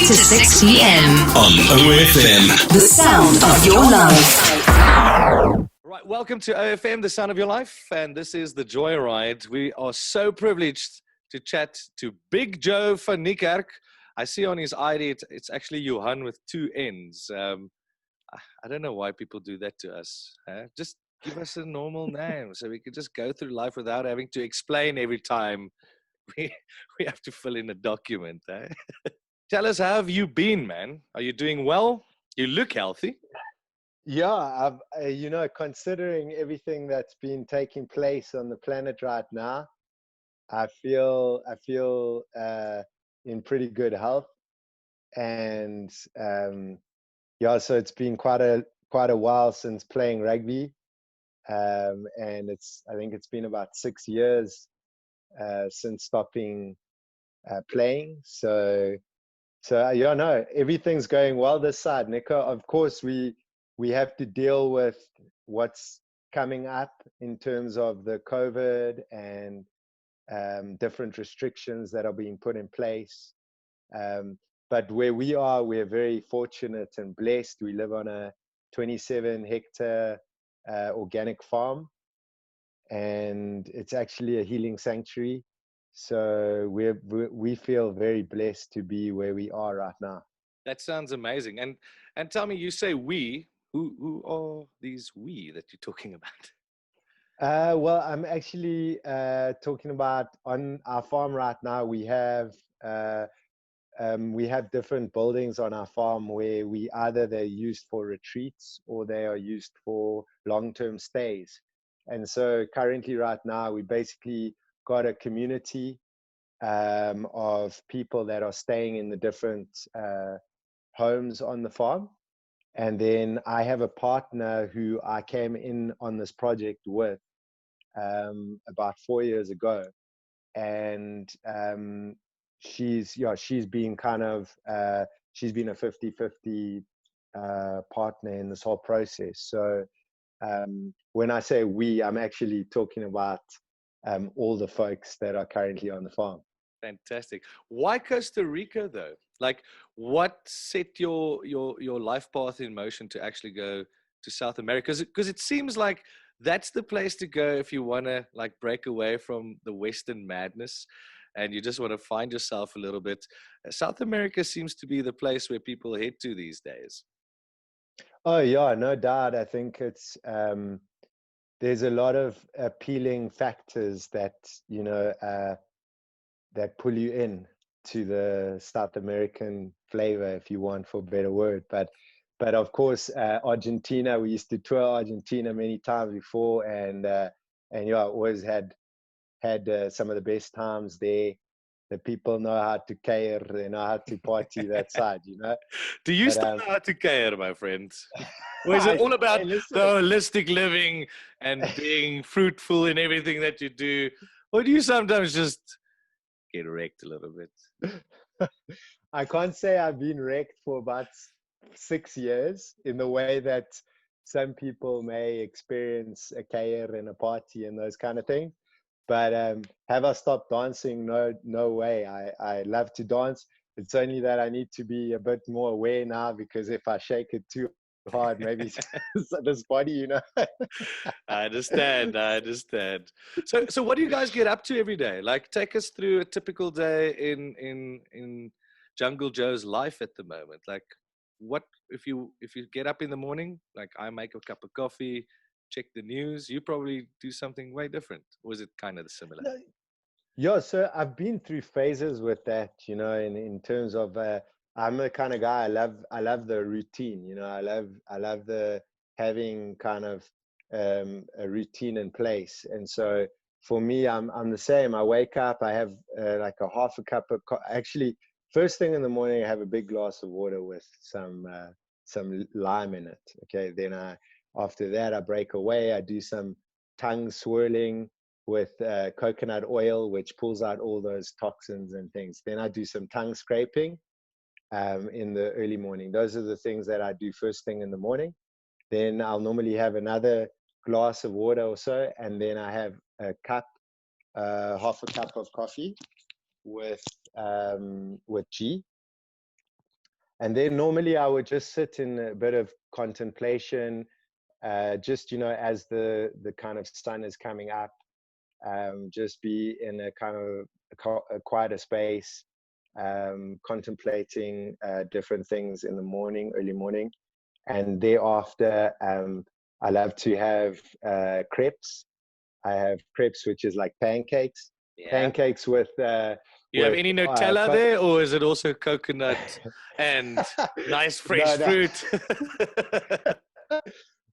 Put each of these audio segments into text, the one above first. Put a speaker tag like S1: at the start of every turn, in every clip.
S1: to 6 p.m.
S2: on OFM.
S1: The sound of your life.
S3: Right, welcome to OFM, the sound of your life, and this is the Joyride. We are so privileged to chat to Big Joe van Niekerk. I see on his ID, it's actually Johan with two N's. I don't know why people do that to us. Just give us a normal name so we can just go through life without having to explain every time we have to fill in a document. Tell us, how have you been, man? Are you doing well? You look healthy.
S4: Yeah, considering everything that's been taking place on the planet right now, I feel in pretty good health, and so it's been quite a while since playing rugby, and I think it's been about 6 years since stopping playing. So everything's going well this side, Nico. Of course, we have to deal with what's coming up in terms of the COVID and different restrictions that are being put in place. But where we are, we're very fortunate and blessed. We live on a 27-hectare organic farm, and it's actually a healing sanctuary. So we feel very blessed to be where we are right now.
S3: That sounds amazing. And tell me, you say we. Who are these we that you're talking about?
S4: Well, I'm actually talking about on our farm right now. We have different buildings on our farm where they're used for retreats or they are used for long-term stays. And so currently right now, we basically got a community of people that are staying in the different homes on the farm. And then I have a partner who I came in on this project with about 4 years ago. And she's been she's been a 50-50 partner in this whole process. So when I say we, I'm actually talking about all the folks that are currently on the farm.
S3: Fantastic. Why Costa Rica, though? Like, what set your life path in motion to actually go to South America? Because it seems like that's the place to go if you want to like break away from the Western madness and you just want to find yourself a little bit. South America seems to be the place where people head to these days.
S4: Oh yeah, no doubt. I think it's there's a lot of appealing factors that that pull you in to the South American flavor, if you want for a better word. But of course, Argentina. We used to tour Argentina many times before, and I always had some of the best times there. The people know how to care, they know how to party that side,
S3: Do you still know how to care, my friends? Or is it all about the holistic living and being fruitful in everything that you do? Or do you sometimes just get wrecked a little bit?
S4: I can't say I've been wrecked for about 6 years in the way that some people may experience a care and a party and those kind of things. But have I stopped dancing? No way. I love to dance. It's only that I need to be a bit more aware now, because if I shake it too hard, maybe this body,
S3: I understand. So what do you guys get up to every day? Like, take us through a typical day in Jungle Joe's life at the moment. Like, what if you get up in the morning? Like, I make a cup of coffee, check the news. You probably do something way different, or is it kind of similar?
S4: Yeah, so I've been through phases with that, in terms of I'm the kind of guy, I love the routine, I love the having kind of a routine in place. And so for me, I'm the same. I wake up, I have like a half a cup of actually first thing in the morning, I have a big glass of water with some lime in it. Okay, then after that I break away, I do some tongue swirling with coconut oil, which pulls out all those toxins and things. Then I do some tongue scraping in the early morning. Those are the things that I do first thing in the morning. Then I'll normally have another glass of water or so, and then I have a cup, half a cup of coffee with ghee. And then normally I would just sit in a bit of contemplation, just, as the kind of sun is coming up, just be in a kind of a quieter space, contemplating different things in the morning, early morning. And thereafter, I love to have crepes. I have crepes, which is like pancakes.
S3: Yeah.
S4: Pancakes with.
S3: You have any Nutella there, or is it also coconut and nice fresh
S4: No.
S3: fruit?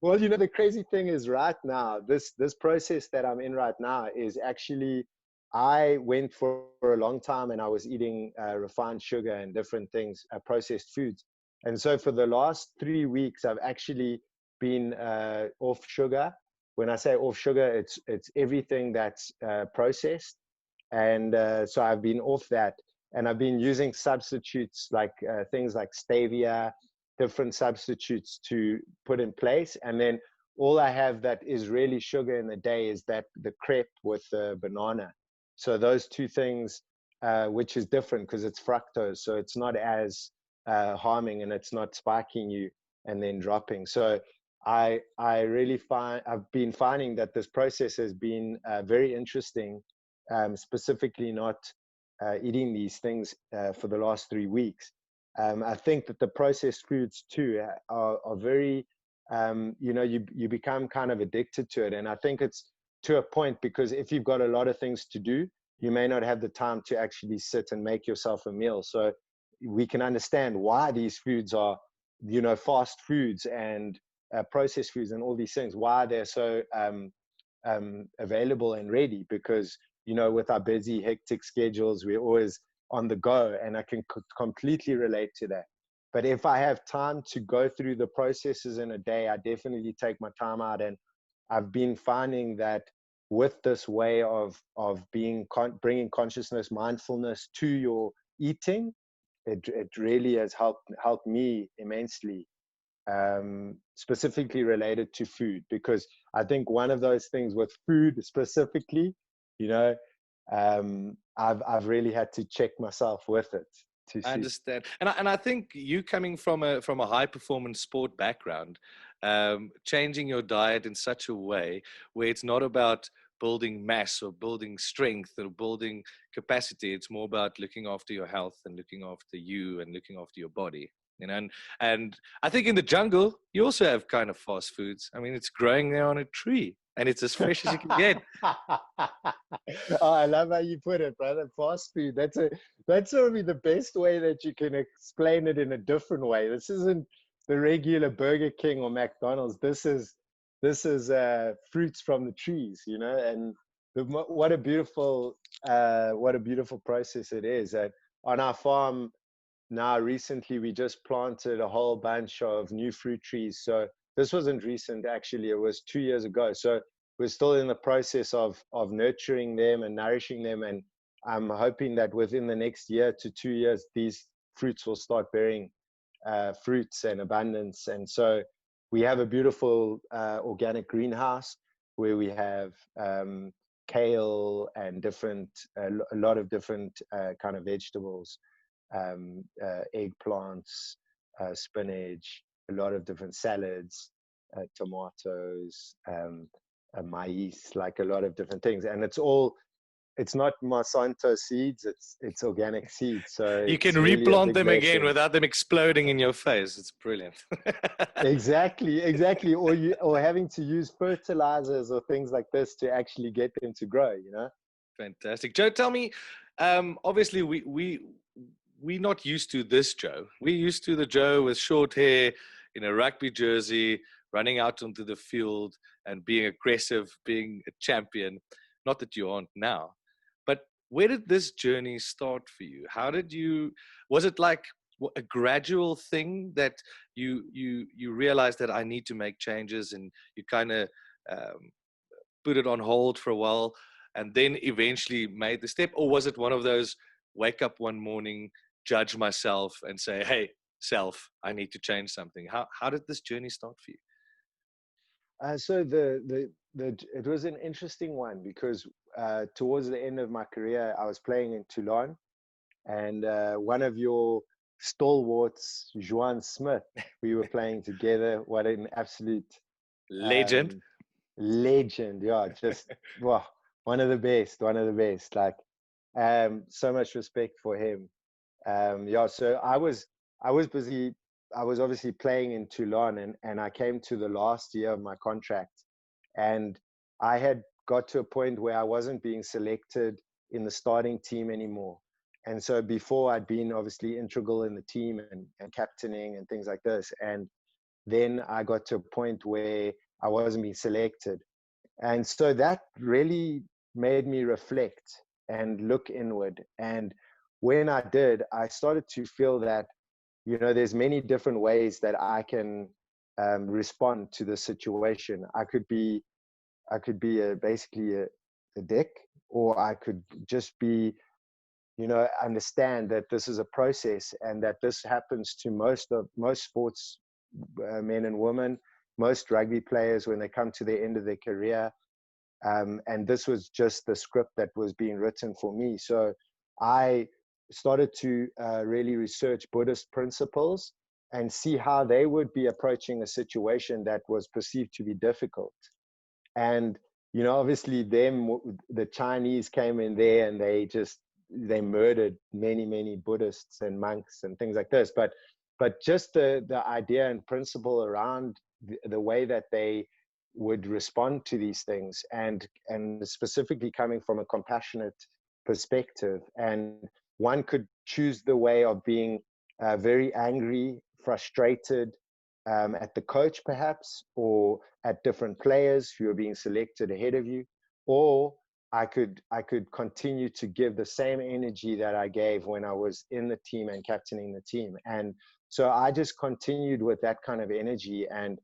S4: Well, the crazy thing is right now, this process that I'm in right now is actually, I went for a long time and I was eating refined sugar and different things, processed foods. And so for the last 3 weeks, I've actually been off sugar. When I say off sugar, it's everything that's processed. And so I've been off that, and I've been using substitutes like things like stevia, different substitutes to put in place. And then all I have that is really sugar in the day is that the crepe with the banana. So those two things, which is different because it's fructose, so it's not as harming, and it's not spiking you and then dropping. So I really I've been finding that this process has been very interesting, specifically not eating these things for the last 3 weeks. I think that the processed foods too are very, you become kind of addicted to it. And I think it's to a point, because if you've got a lot of things to do, you may not have the time to actually sit and make yourself a meal. So we can understand why these foods are, fast foods and processed foods and all these things, why they're so available and ready, because with our busy, hectic schedules, we're always on the go, and I can completely relate to that. But if I have time to go through the processes in a day, I definitely take my time out. And I've been finding that with this way of bringing consciousness, mindfulness to your eating, it really has helped me immensely, specifically related to food, because I think one of those things with food specifically, I've really had to check myself with it to see.
S3: I understand, and I think you coming from a high performance sport background, changing your diet in such a way where it's not about building mass or building strength or building capacity. It's more about looking after your health and looking after you and looking after your body. And I think in the jungle you also have kind of fast foods. I mean, it's growing there on a tree and it's as fresh as you can get.
S4: Oh, I love how you put it, brother. Fast food. That's probably the best way that you can explain it in a different way. This isn't the regular Burger King or McDonald's. This is fruits from the trees, and what a beautiful process it is. That on our farm now, recently we just planted a whole bunch of new fruit trees. So this wasn't recent, actually. It was 2 years ago. So we're still in the process of nurturing them and nourishing them. And I'm hoping that within the next year to 2 years, these fruits will start bearing fruits and abundance. And so we have a beautiful organic greenhouse where we have kale and a lot of different kind of vegetables, eggplants, spinach, a lot of different salads, tomatoes, maize, like a lot of different things. And it's not Monsanto seeds, it's organic seeds. So
S3: you can
S4: really
S3: replant them again without them exploding in your face. It's brilliant.
S4: Exactly. Or having to use fertilizers or things like this to actually get them to grow,
S3: Fantastic. Joe, tell me, obviously we're not used to this Joe. We're used to the Joe with short hair in a rugby jersey, running out onto the field and being aggressive, being a champion. Not that you aren't now, but where did this journey start for you? Was it like a gradual thing that you realized that I need to make changes, and you kind of put it on hold for a while and then eventually made the step? Or was it one of those wake up one morning, judge myself and say, hey, self, I need to change something? How did this journey start for you?
S4: So it was an interesting one, because towards the end of my career, I was playing in Toulon, and one of your stalwarts, Juan Smith. We were playing together. What an absolute
S3: Legend.
S4: legend. Yeah, just wow, one of the best. Like, so much respect for him. Yeah, so I was busy. I was obviously playing in Toulon, and I came to the last year of my contract, and I had got to a point where I wasn't being selected in the starting team anymore. And so before, I'd been obviously integral in the team and captaining and things like this. And then I got to a point where I wasn't being selected. And so that really made me reflect and look inward. And when I did, I started to feel that, there's many different ways that I can respond to the situation. I could be basically a dick, or I could just be, understand that this is a process and that this happens to most sports men and women, most rugby players when they come to the end of their career. And this was just the script that was being written for me. So I started to really research Buddhist principles and see how they would be approaching a situation that was perceived to be difficult. And, obviously the Chinese came in there and they murdered many Buddhists and monks and things like this. But just the idea and principle around the way that they would respond to these things, and specifically coming from a compassionate perspective. And one could choose the way of being very angry, frustrated at the coach perhaps, or at different players who are being selected ahead of you. Or I could continue to give the same energy that I gave when I was in the team and captaining the team. And so I just continued with that kind of energy, and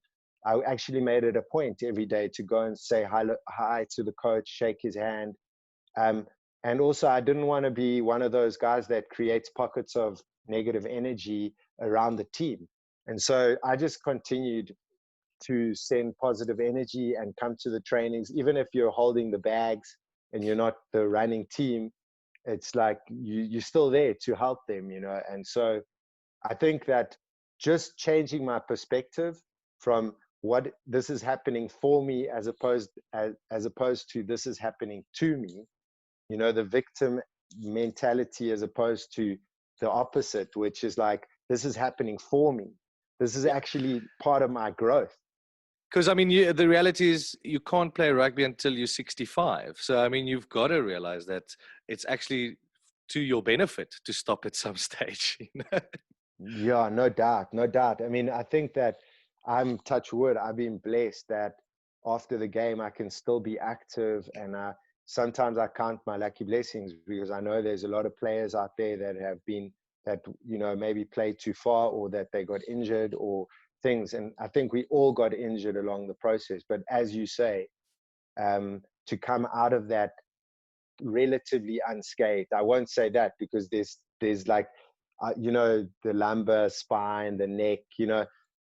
S4: I actually made it a point every day to go and say hi to the coach, shake his hand. And also, I didn't want to be one of those guys that creates pockets of negative energy around the team. And so I just continued to send positive energy and come to the trainings, even if you're holding the bags and you're not the running team. It's like you're still there to help them, And so I think that just changing my perspective from what this is happening for me as opposed to this is happening to me, the victim mentality, as opposed to the opposite, which is like, this is happening for me. This is actually part of my growth.
S3: Because, the reality is you can't play rugby until you're 65. So, you've got to realize that it's actually to your benefit to stop at some stage.
S4: Yeah, no doubt. I think that I'm, touch wood, I've been blessed that after the game, I can still be active. And sometimes I count my lucky blessings, because I know there's a lot of players out there that maybe played too far, or that they got injured or things. And I think we all got injured along the process. But as you say, to come out of that relatively unscathed, I won't say that, because there's like, the lumbar, spine, the neck,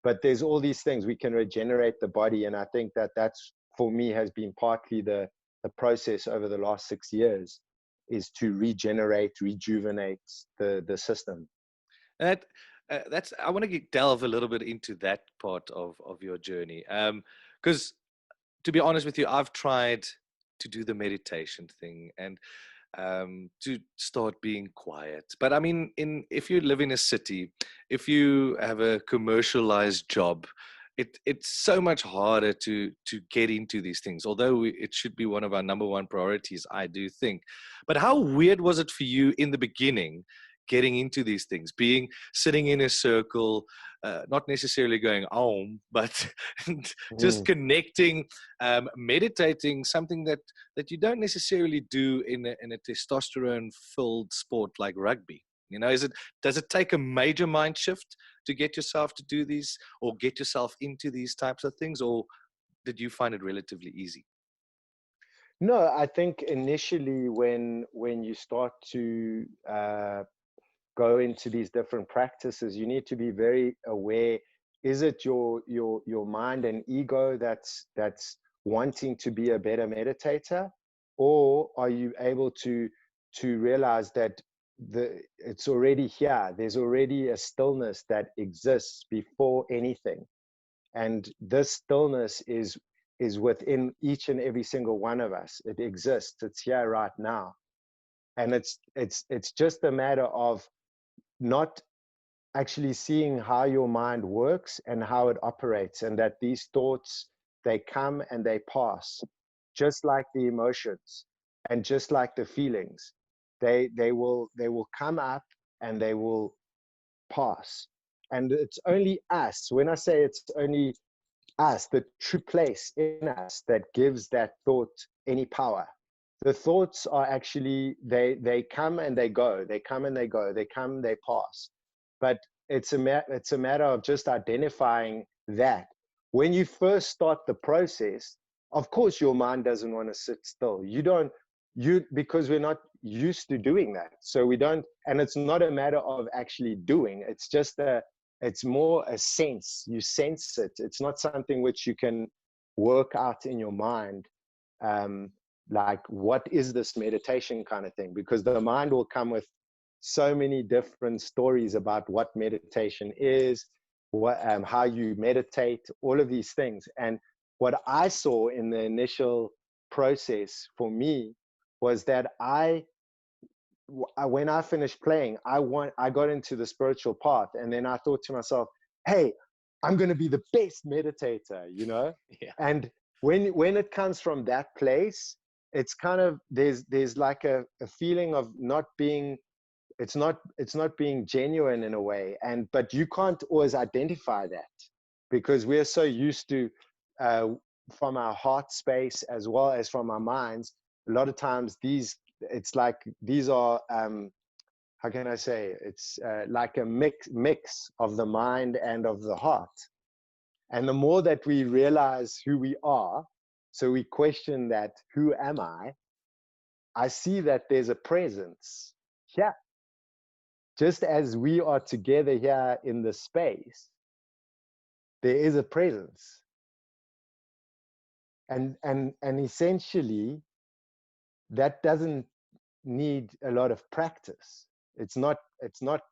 S4: but there's all these things. We can regenerate the body. And I think that's, for me, has been partly the process over the last 6 years, is to rejuvenate the system.
S3: That's I want to delve a little bit into that part of your journey, because to be honest with you, I've tried to do the meditation thing and to start being quiet. But if you live in a city, if you have a commercialized job, it's so much harder to get into these things, although it should be one of our number one priorities, I do think. But how weird was it for you in the beginning, getting into these things, sitting in a circle, not necessarily going home, but just connecting, meditating, something that you don't necessarily do in a testosterone filled sport like rugby? Does it take a major mind shift to get yourself to do these, or get yourself into these types of things, or did you find it relatively easy?
S4: No, I think initially when you start to go into these different practices, you need to be very aware. Is it your mind and ego that's wanting to be a better meditator, or are you able to realize that it's already here. There's already a stillness that exists before anything. And this stillness is within each and every single one of us. It exists. It's here right now. And it's just a matter of not actually seeing how your mind works and how it operates, and that these thoughts, they come and they pass, just like the emotions and just like the feelings. They will come up and they will pass. And it's only us, when I say it's only us, the true place in us that gives that thought any power. The thoughts are actually, they come and they go, they come and they go, they come, they pass. But it's a matter of just identifying that. When you first start the process, of course, your mind doesn't want to sit still. Because we're not used to doing that. So we don't, and it's not a matter of actually doing, it's more a sense. You sense it. It's not something which you can work out in your mind. Like, what is this meditation kind of thing? Because the mind will come with so many different stories about what meditation is, how you meditate, all of these things. And what I saw in the initial process for me was that when I finished playing, I got into the spiritual path, and then I thought to myself, hey, I'm going to be the best meditator,
S3: Yeah.
S4: And when it comes from that place, it's kind of, there's like a feeling of not being, it's not being genuine in a way. But you can't always identify that, because we're so used to, from our heart space as well as from our minds, a lot of times it's like these are, how can I say, it's like a mix of the mind and of the heart. And the more that we realize who we are, so we question that, who am I see that there's a presence here. Just as we are together here in the space, there is a presence. And essentially, that doesn't need a lot of practice. It's not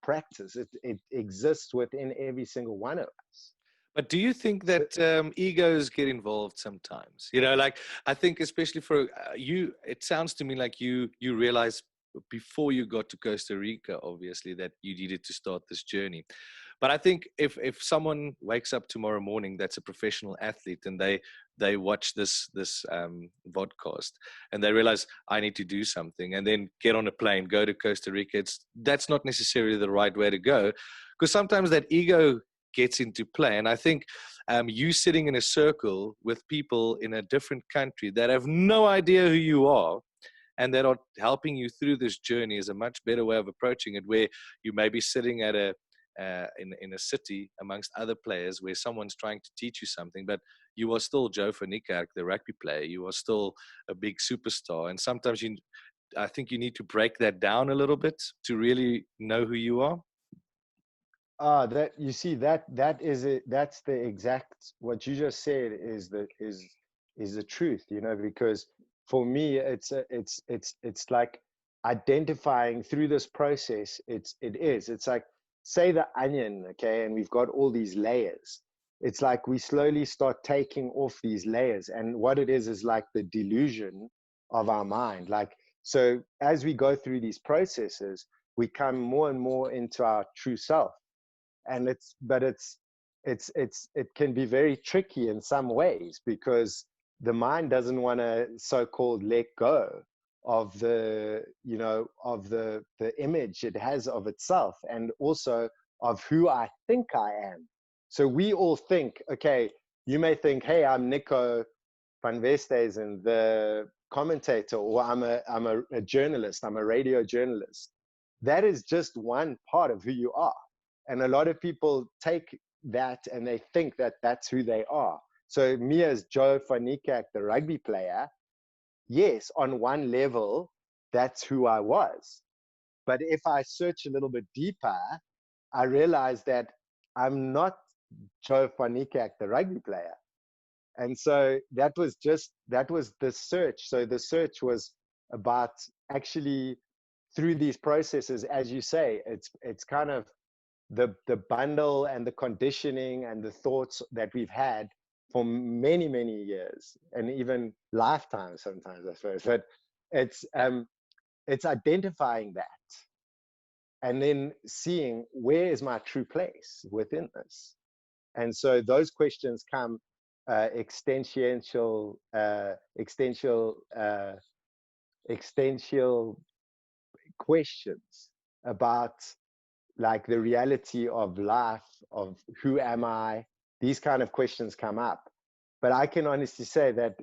S4: practice. It exists within every single one of us.
S3: But do you think that egos get involved sometimes? Like, I think especially for you, it sounds to me like you realize before you got to Costa Rica, obviously, that you needed to start this journey. But I think if someone wakes up tomorrow morning that's a professional athlete, and they watch this vodcast, and they realize, I need to do something, and then get on a plane, go to Costa Rica, that's not necessarily the right way to go, because sometimes that ego gets into play. And I think you sitting in a circle with people in a different country that have no idea who you are, and that are helping you through this journey, is a much better way of approaching it, where you may be sitting at in a city amongst other players where someone's trying to teach you something, but you are still Joe van Niekerk, the rugby player. You are still a big superstar. And sometimes I think you need to break that down a little bit to really know who you are.
S4: That, you see, that is it. That's the exact, what you just said is the truth, because for me, it's like identifying through this process. It's like, say the onion, okay, and we've got all these layers. It's like we slowly start taking off these layers, and what it is like the delusion of our mind. Like, so as we go through these processes, we come more and more into our true self. And it can be very tricky in some ways, because the mind doesn't want to so-called let go of the image it has of itself, and also of who I think I am. So we all think, okay, you may think, hey, I'm Nico van Westhuizen, the commentator, or I'm a journalist, I'm a radio journalist. That is just one part of who you are. And a lot of people take that and they think that that's who they are. So me as Joe van Niekerk, the rugby player, yes, on one level, that's who I was. But if I search a little bit deeper, I realize that I'm not Joe van Niekerk, the rugby player. And so that was the search. So the search was about actually through these processes, as you say, it's kind of the bundle and the conditioning and the thoughts that we've had for many, many years, and even lifetimes sometimes, I suppose. But it's identifying that and then seeing where is my true place within this. And so those questions come existential questions about like the reality of life, of who am I. These kind of questions come up, but I can honestly say that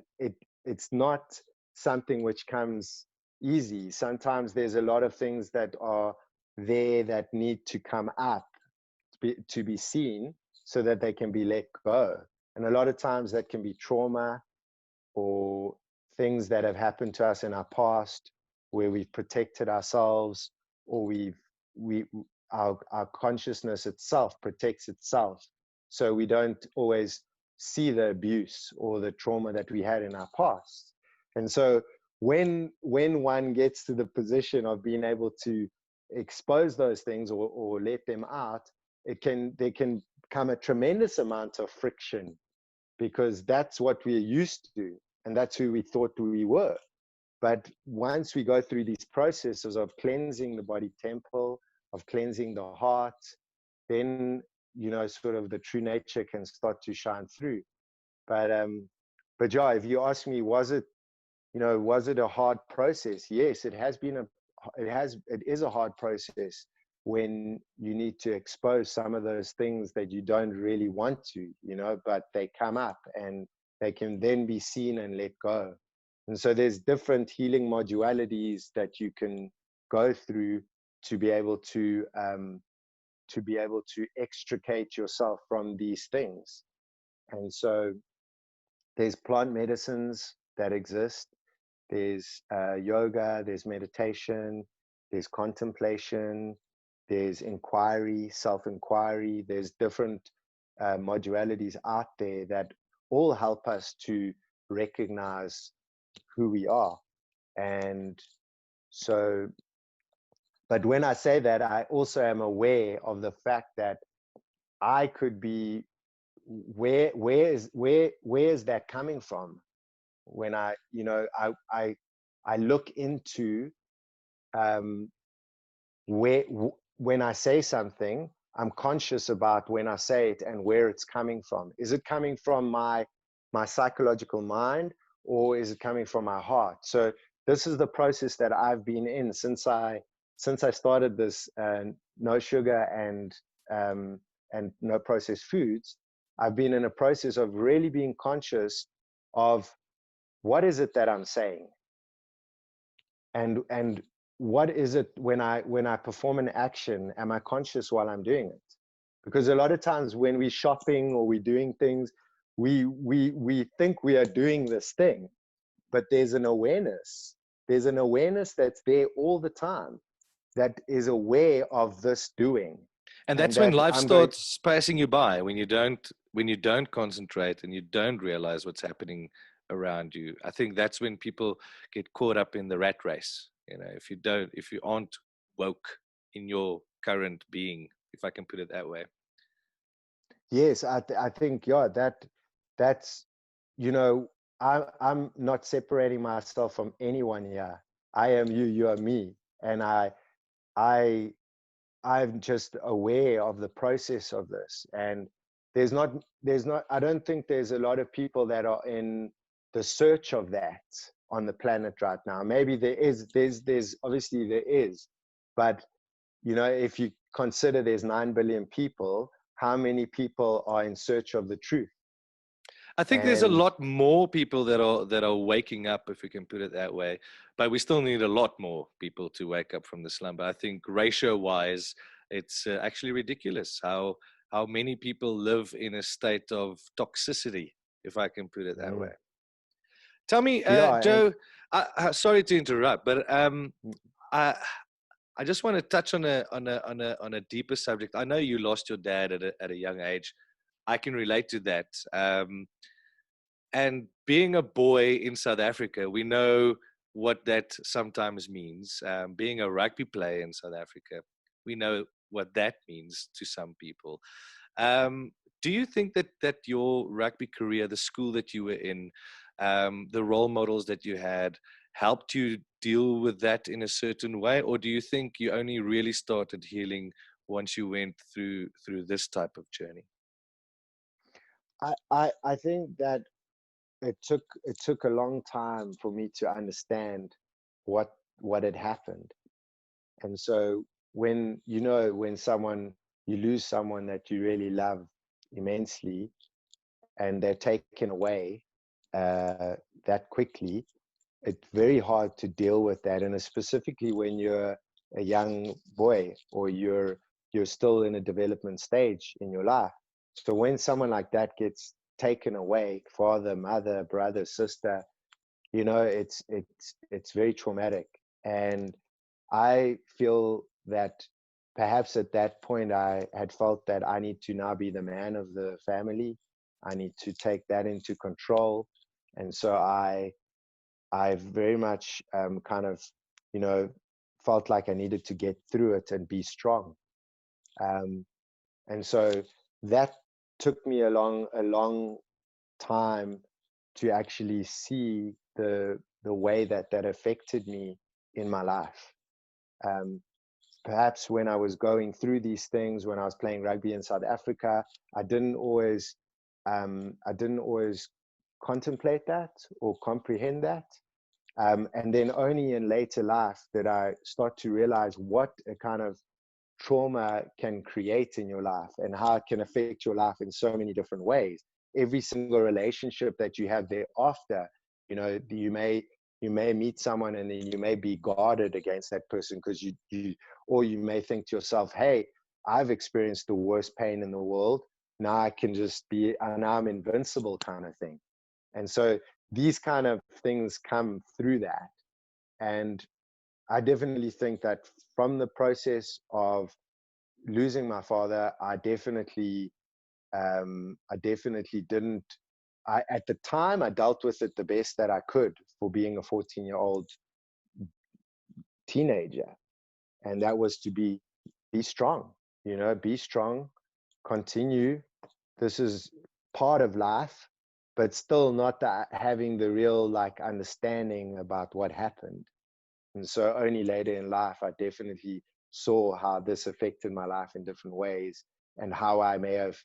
S4: it's not something which comes easy. Sometimes there's a lot of things that are there that need to come up to be seen so that they can be let go. And a lot of times that can be trauma or things that have happened to us in our past where we've protected ourselves, or our consciousness itself protects itself. So we don't always see the abuse or the trauma that we had in our past. And so when one gets to the position of being able to expose those things or let them out, there can come a tremendous amount of friction, because that's what we're used to and that's who we thought we were. But once we go through these processes of cleansing the body temple, of cleansing the heart, then, you know, sort of the true nature can start to shine through. But yeah, if you ask me, was it a hard process? Yes, it is a hard process when you need to expose some of those things that you don't really want to, you know, but they come up and they can then be seen and let go. And so there's different healing modalities that you can go through to be able to extricate yourself from these things. And so there's plant medicines that exist. There's yoga, there's meditation, there's contemplation, there's inquiry, self-inquiry. There's different modalities out there that all help us to recognize who we are. And so, but when I say that, I also am aware of the fact that I could be, where is that coming from? When I look into when I say something, I'm conscious about when I say it and where it's coming from. Is it coming from my psychological mind, or is it coming from my heart? So this is the process that I've been in since I started this no sugar and no processed foods. I've been in a process of really being conscious of what is it that I'm saying, and what is it when I perform an action, am I conscious while I'm doing it? Because a lot of times when we're shopping or we're doing things, we think we are doing this thing, but there's an awareness that's there all the time, that is aware of this doing.
S3: And that's when life starts passing you by, when you don't concentrate and you don't realize what's happening around you. I think that's when people get caught up in the rat race. You know, if you aren't woke in your current being, if I can put it that way.
S4: Yes, I think, yeah, that's, you know, I'm not separating myself from anyone here. I am you, you are me. And I'm just aware of the process of this. And I don't think there's a lot of people that are in the search of that on the planet right now. Maybe there's obviously there is, but, you know, if you consider there's 9 billion people, how many people are in search of the truth?
S3: I think there's a lot more people that are waking up, if we can put it that way, but we still need a lot more people to wake up from the slumber. I think ratio-wise, it's actually ridiculous how many people live in a state of toxicity, if I can put it that way. Tell me, Joe, sorry to interrupt, but I just want to touch on a deeper subject. I know you lost your dad at a young age. I can relate to that. And being a boy in South Africa, we know what that sometimes means. Being a rugby player in South Africa, we know what that means to some people. Um, do you think that your rugby career, the school that you were in, the role models that you had, helped you deal with that in a certain way, or do you think you only really started healing once you went through this type of journey?
S4: I think that it took a long time for me to understand what had happened. And so when when you lose someone that you really love immensely, and they're taken away uh, that quickly, it's very hard to deal with that. And specifically when you're a young boy, or you're still in a development stage in your life. So when someone like that gets taken away, father, mother, brother, sister, it's very traumatic. And I feel that perhaps at that point I had felt that I need to now be the man of the family. I need to take that into control. And so I very much kind of, felt like I needed to get through it and be strong. Um, and so that took me a long time to actually see the way that affected me in my life. Um, Perhaps when I was going through these things, when I was playing rugby in South Africa, I didn't always contemplate that or comprehend that. And then only in later life did I start to realize what a kind of trauma can create in your life, and how it can affect your life in so many different ways. Every single relationship that you have thereafter, you may meet someone and then you may be guarded against that person, because or you may think to yourself, hey, I've experienced the worst pain in the world. Now I can just now I'm invincible, kind of thing. And so these kind of things come through that. And I definitely think that from the process of losing my father, I definitely didn't. At the time, I dealt with it the best that I could for being a 14-year-old teenager, and that was to be strong. Be strong, continue. This is part of life, but still not having the real understanding about what happened. And so only later in life, I definitely saw how this affected my life in different ways, and how I may have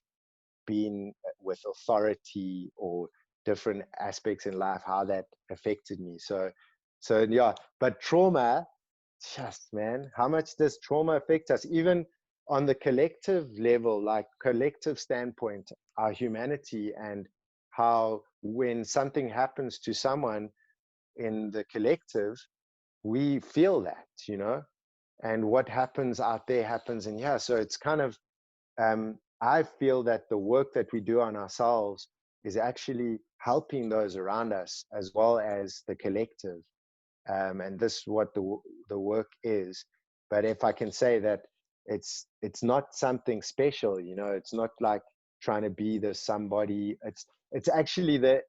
S4: been with authority or different aspects in life, how that affected me. So yeah, but trauma, just, man, how much does trauma affect us? Even on the collective level, like collective standpoint, our humanity, and how when something happens to someone in the collective, we feel that, and what happens out there happens in here. So it's kind of, I feel that the work that we do on ourselves is actually helping those around us as well as the collective. And this is what the work is. But if I can say that it's not something special, it's not like trying to be the somebody. It's actually a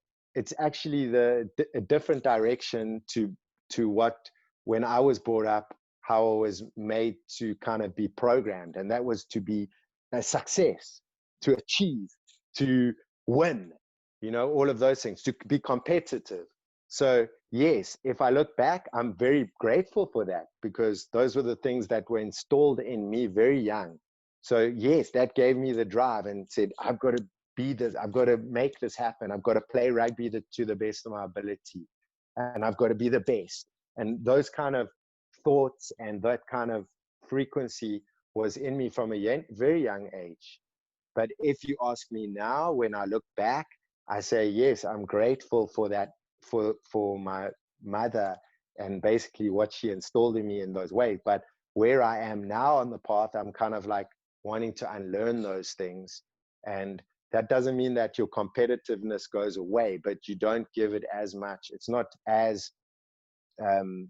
S4: different direction to what, when I was brought up, how I was made to kind of be programmed, and that was to be a success, to achieve, to win, all of those things, to be competitive. So yes, if I look back, I'm very grateful for that, because those were the things that were installed in me very young. So yes, that gave me the drive and said, I've got to be this, I've got to make this happen. I've got to play rugby to the best of my ability, and I've got to be the best. And those kind of thoughts and that kind of frequency was in me from a very young age. But if you ask me now, when I look back, I say, yes, I'm grateful for that, for my mother, and basically what she installed in me in those ways. But where I am now on the path, I'm kind of like wanting to unlearn those things. And that doesn't mean that your competitiveness goes away, but you don't give it as much. It's not as um,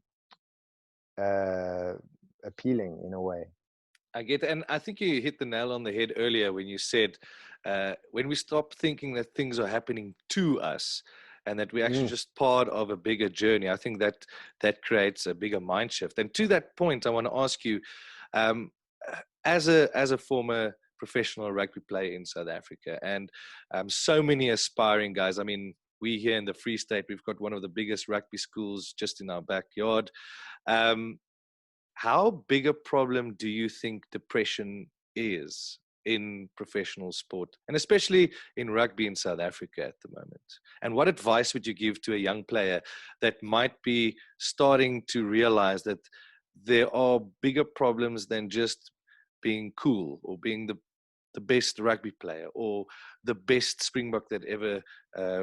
S4: appealing in a way.
S3: I get, and I think you hit the nail on the head earlier when you said, when we stop thinking that things are happening to us, and that we're actually just part of a bigger journey. I think that creates a bigger mind shift. And to that point, I want to ask you, as a former professional rugby player in South Africa, and so many aspiring guys. I mean, we here in the Free State, we've got one of the biggest rugby schools just in our backyard. How big a problem do you think depression is in professional sport, and especially in rugby in South Africa at the moment? And what advice would you give to a young player that might be starting to realize that there are bigger problems than just being cool or being the best rugby player or the best Springbok that ever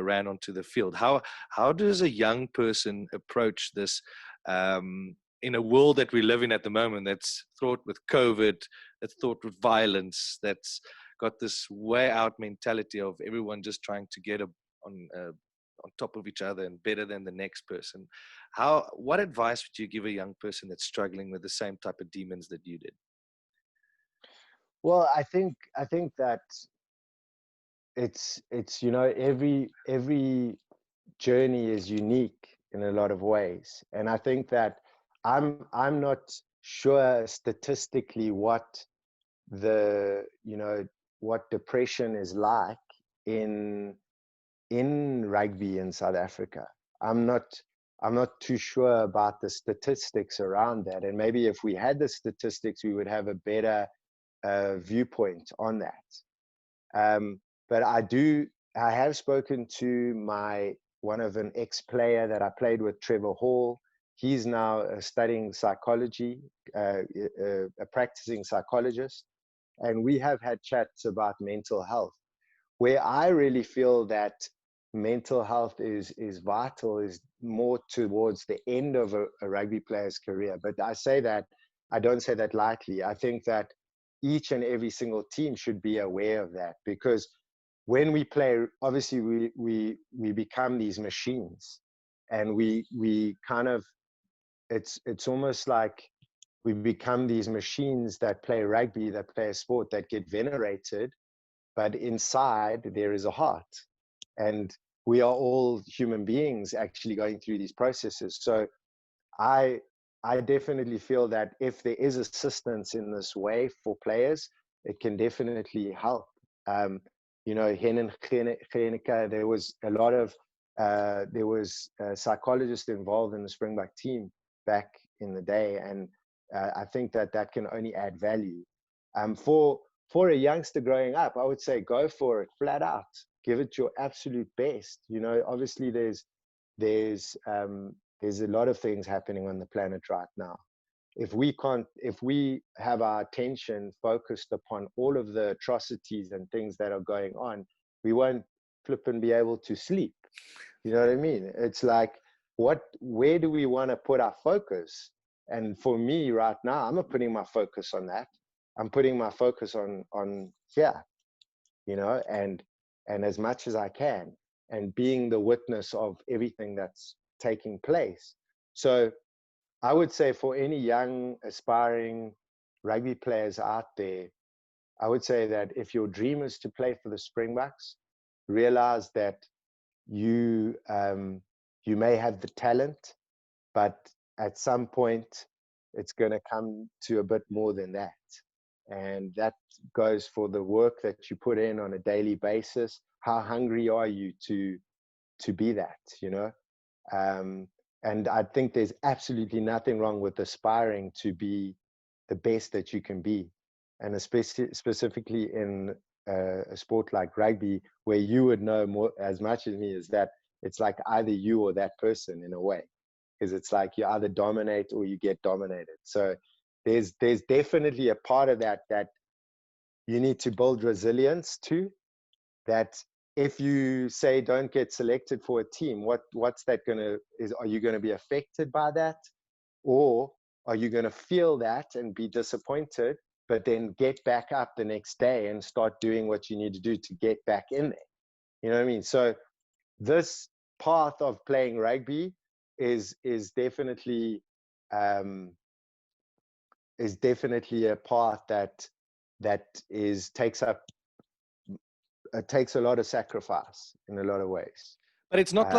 S3: ran onto the field? How does a young person approach this in a world that we live in at the moment, that's fraught with COVID, that's fraught with violence, that's got this way out mentality of everyone just trying to get on top of each other and better than the next person? What advice would you give a young person that's struggling with the same type of demons that you did?
S4: Well, I think that it's every journey is unique in a lot of ways, and I think that I'm not sure statistically what what depression is like in rugby in South Africa. I'm not too sure about the statistics around that, and maybe if we had the statistics, we would have a better viewpoint on that. But I have spoken to one of an ex-player that I played with, Trevor Hall. He's now studying psychology, a practicing psychologist. And we have had chats about mental health. Where I really feel that mental health is vital is more towards the end of a rugby player's career. But I don't say that lightly. I think that each and every single team should be aware of that, because when we play, obviously we become these machines, and we kind of, it's almost like we become these machines that play rugby, that play a sport, that get venerated, but inside there is a heart, and we are all human beings actually going through these processes. So I definitely feel that if there is assistance in this way for players, it can definitely help. Henan Genica, there was a lot of psychologists involved in the Springbok team back in the day, and I think that can only add value. For a youngster growing up, I would say go for it flat out. Give it your absolute best. Obviously there's a lot of things happening on the planet right now. If we have our attention focused upon all of the atrocities and things that are going on, we won't flip and be able to sleep. You know what I mean? It's like, where do we want to put our focus? And for me right now, I'm not putting my focus on that. I'm putting my focus on here, and as much as I can, and being the witness of everything that's taking place. So I would say for any young aspiring rugby players out there, I would say that if your dream is to play for the Springboks, realize that you may have the talent, but at some point it's going to come to a bit more than that. And that goes for the work that you put in on a daily basis. How hungry are you to be that, and I think there's absolutely nothing wrong with aspiring to be the best that you can be. And especially specifically in a sport like rugby, where you would know more as much as me, is that it's like either you or that person in a way, because it's like you either dominate or you get dominated. So there's definitely a part of that you need to build resilience to. That if you say don't get selected for a team, what's that are you going to be affected by that? Or are you going to feel that and be disappointed, but then get back up the next day and start doing what you need to do to get back in there? You know what I mean? So this path of playing rugby is definitely a path that takes a lot of sacrifice in a lot of ways.
S3: But it's not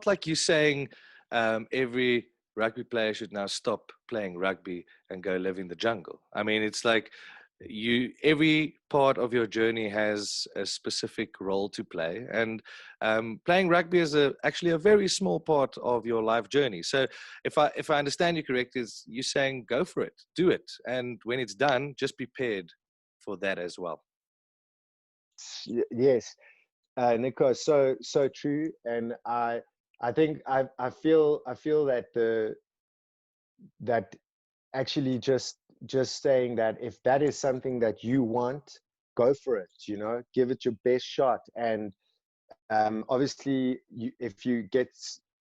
S3: like
S4: Um,
S3: you saying every rugby player should now stop playing rugby and go live in the jungle. I mean, it's like every part of your journey has a specific role to play, and playing rugby is actually a very small part of your life journey. So if I understand you correct, is you saying go for it, do it, and when it's done, just be prepared for that as well.
S4: yes, Nico, so true. And I think I feel that that actually just saying that if that is something that you want, go for it. Give it your best shot. And obviously, if you get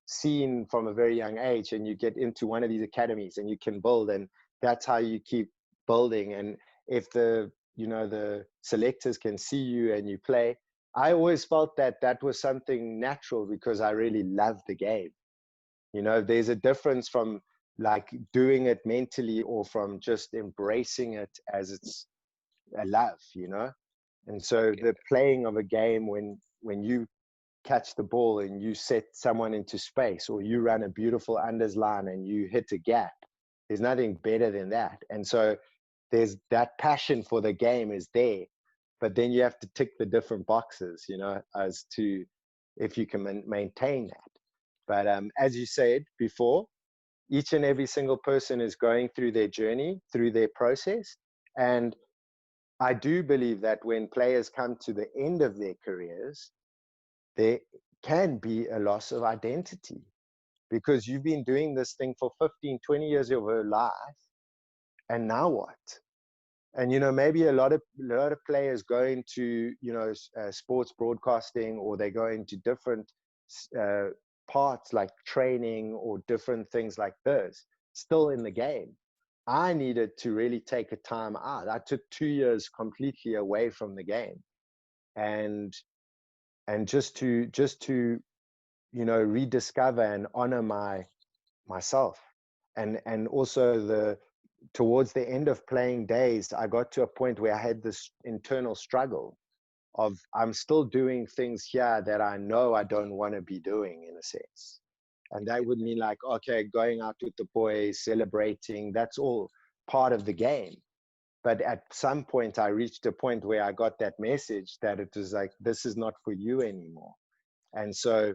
S4: seen from a very young age and you get into one of these academies and you can build, and that's how you keep building. And if the selectors can see you and you play, I always felt that that was something natural because I really love the game. There's a difference from like doing it mentally or from just embracing it as it's a love. And so the playing of a game, when you catch the ball and you set someone into space, or you run a beautiful unders line and you hit a gap, there's nothing better than that. And so there's that passion for the game is there, but then you have to tick the different boxes, as to if you can maintain that. But as you said before, each and every single person is going through their journey, through their process. And I do believe that when players come to the end of their careers, there can be a loss of identity, because you've been doing this thing for 15, 20 years of your life. And now what? And, maybe a lot of players go into, sports broadcasting, or they go into different uh, parts like training or different things like this, still in the game. I needed to really take a time out. I took 2 years completely away from the game, and just to rediscover and honor myself. And also towards the end of playing days, I got to a point where I had this internal struggle of, I'm still doing things here that I know I don't want to be doing, in a sense. And that would mean like, okay, going out with the boys, celebrating, that's all part of the game. But at some point, I reached a point where I got that message that it was like, this is not for you anymore. And so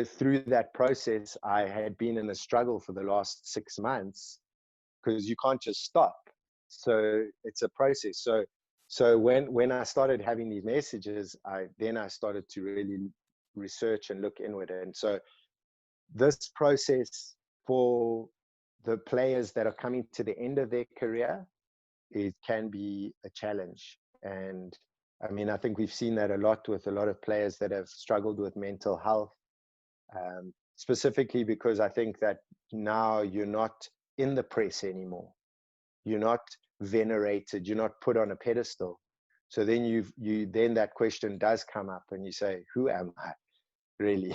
S4: through that process, I had been in a struggle for the last 6 months, because you can't just stop. So it's a process. So when I started having these messages, I started to really research and look inward. And so this process for the players that are coming to the end of their career, it can be a challenge. And I mean, I think we've seen that a lot with a lot of players that have struggled with mental health, specifically because I think that now you're not in the press anymore. You're not venerated. You're not put on a pedestal. So then then that question does come up, and you say, who am I really?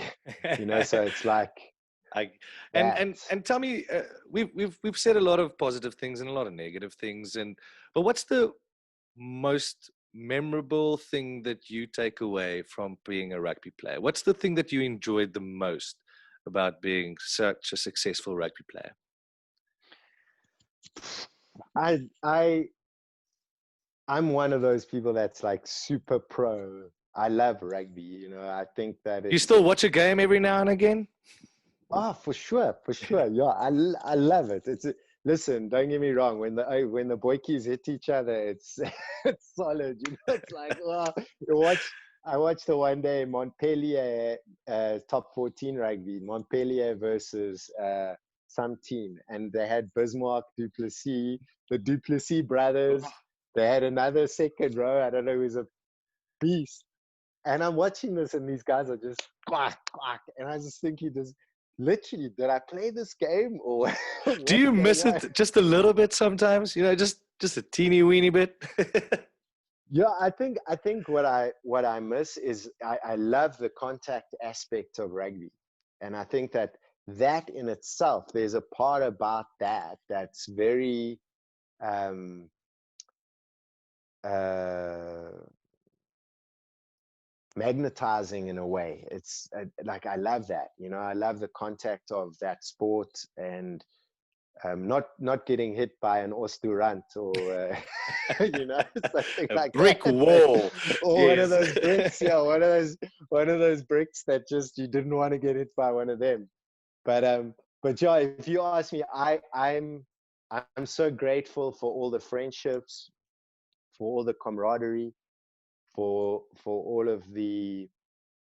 S4: So it's like
S3: I,
S4: that.
S3: and tell me, we've said a lot of positive things and a lot of negative things, but what's the most memorable thing that you take away from being a rugby player? What's the thing that you enjoyed the most about being such a successful rugby player?
S4: I'm one of those people that's like super pro. I love rugby. I think that
S3: You still watch a game every now and again?
S4: for sure. Yeah, I love it. Listen, don't get me wrong. When the boykies hit each other, it's it's solid. It's like, I watched the one day Montpellier top 14 rugby, Montpellier versus some team, and they had Bismarck, Duplessis, the Duplessis brothers. They had another second row. I don't know, who's a beast. And I'm watching this, and these guys are just quack, quack. And I was just thinking, literally, did I play this game, or
S3: Do you miss it just a little bit sometimes? Just a teeny weeny bit.
S4: Yeah, I think what I miss is I love the contact aspect of rugby, and I think that in itself, there's a part about that's very magnetizing in a way. It's like, I love that, you know, I love the contact of that sport, and not getting hit by an osturant or you know, something
S3: A
S4: like
S3: brick
S4: that.
S3: wall.
S4: Or one of
S3: Yes.
S4: those bricks, yeah, one of those bricks that just you didn't want to get hit by one of them. But yeah, if you ask me, I'm so grateful for all the friendships, for all the camaraderie, for all of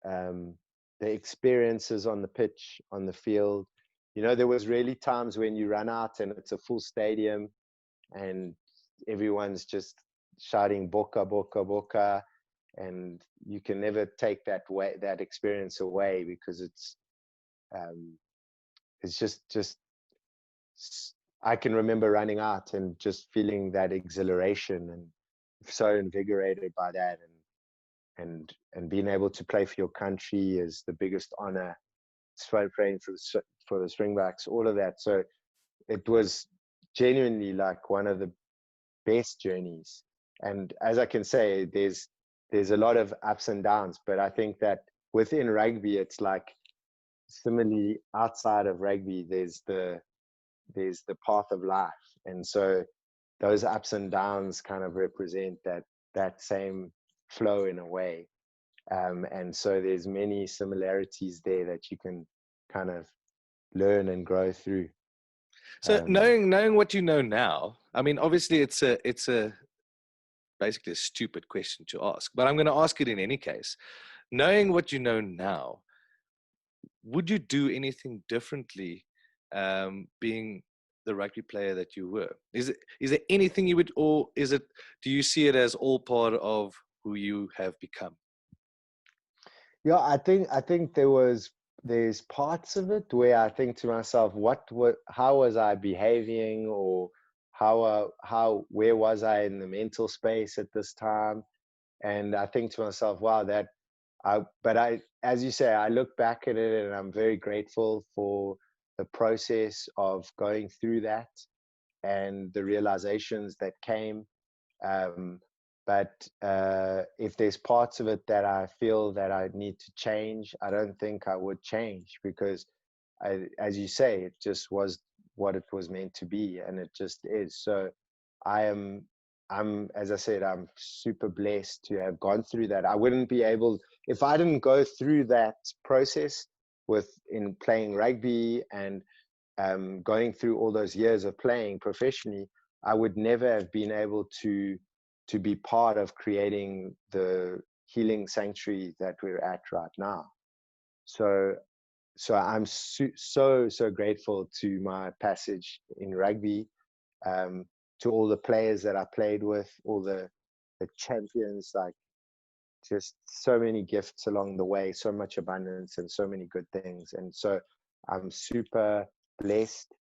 S4: um, the experiences on the pitch, on the field. You know, there was really times when you run out and it's a full stadium and everyone's just shouting "Boca, Boca, Boca," and you can never take that experience away, because um, it's just I can remember running out and just feeling that exhilaration, and so invigorated by that, and being able to play for your country is the biggest honor. Playing for the Springboks, all of that. So it was genuinely like one of the best journeys. And as I can say, there's a lot of ups and downs, but I think that within rugby, it's like similarly outside of rugby, there's the path of life, and so those ups and downs kind of represent that same flow in a way. And so there's many similarities there that you can kind of learn and grow through.
S3: So
S4: Um,
S3: knowing what you know now, I mean, obviously it's a basically a stupid question to ask, but I'm going to ask it in any case. Knowing what you know now, would you do anything differently, being the rugby player that you were? Is there anything you would, or do you see it as all part of who you have become?
S4: yeah, I think there's parts of it where I think to myself, how was I behaving, or where was I in the mental space at this time? And I think to myself, wow, as you say, I look back at it and I'm very grateful for the process of going through that and the realizations that came. Um, but if there's parts of it that I feel that I need to change, I don't think I would change, because as you say, it just was what it was meant to be, and it just is. So I am, as I said, I'm super blessed to have gone through that. I wouldn't be able, if I didn't go through that process in playing rugby and going through all those years of playing professionally, I would never have been able to be part of creating the healing sanctuary that we're at right now. So I'm so grateful to my passage in rugby, to all the players that I played with, all the champions, like just so many gifts along the way, so much abundance and so many good things. And so I'm super blessed,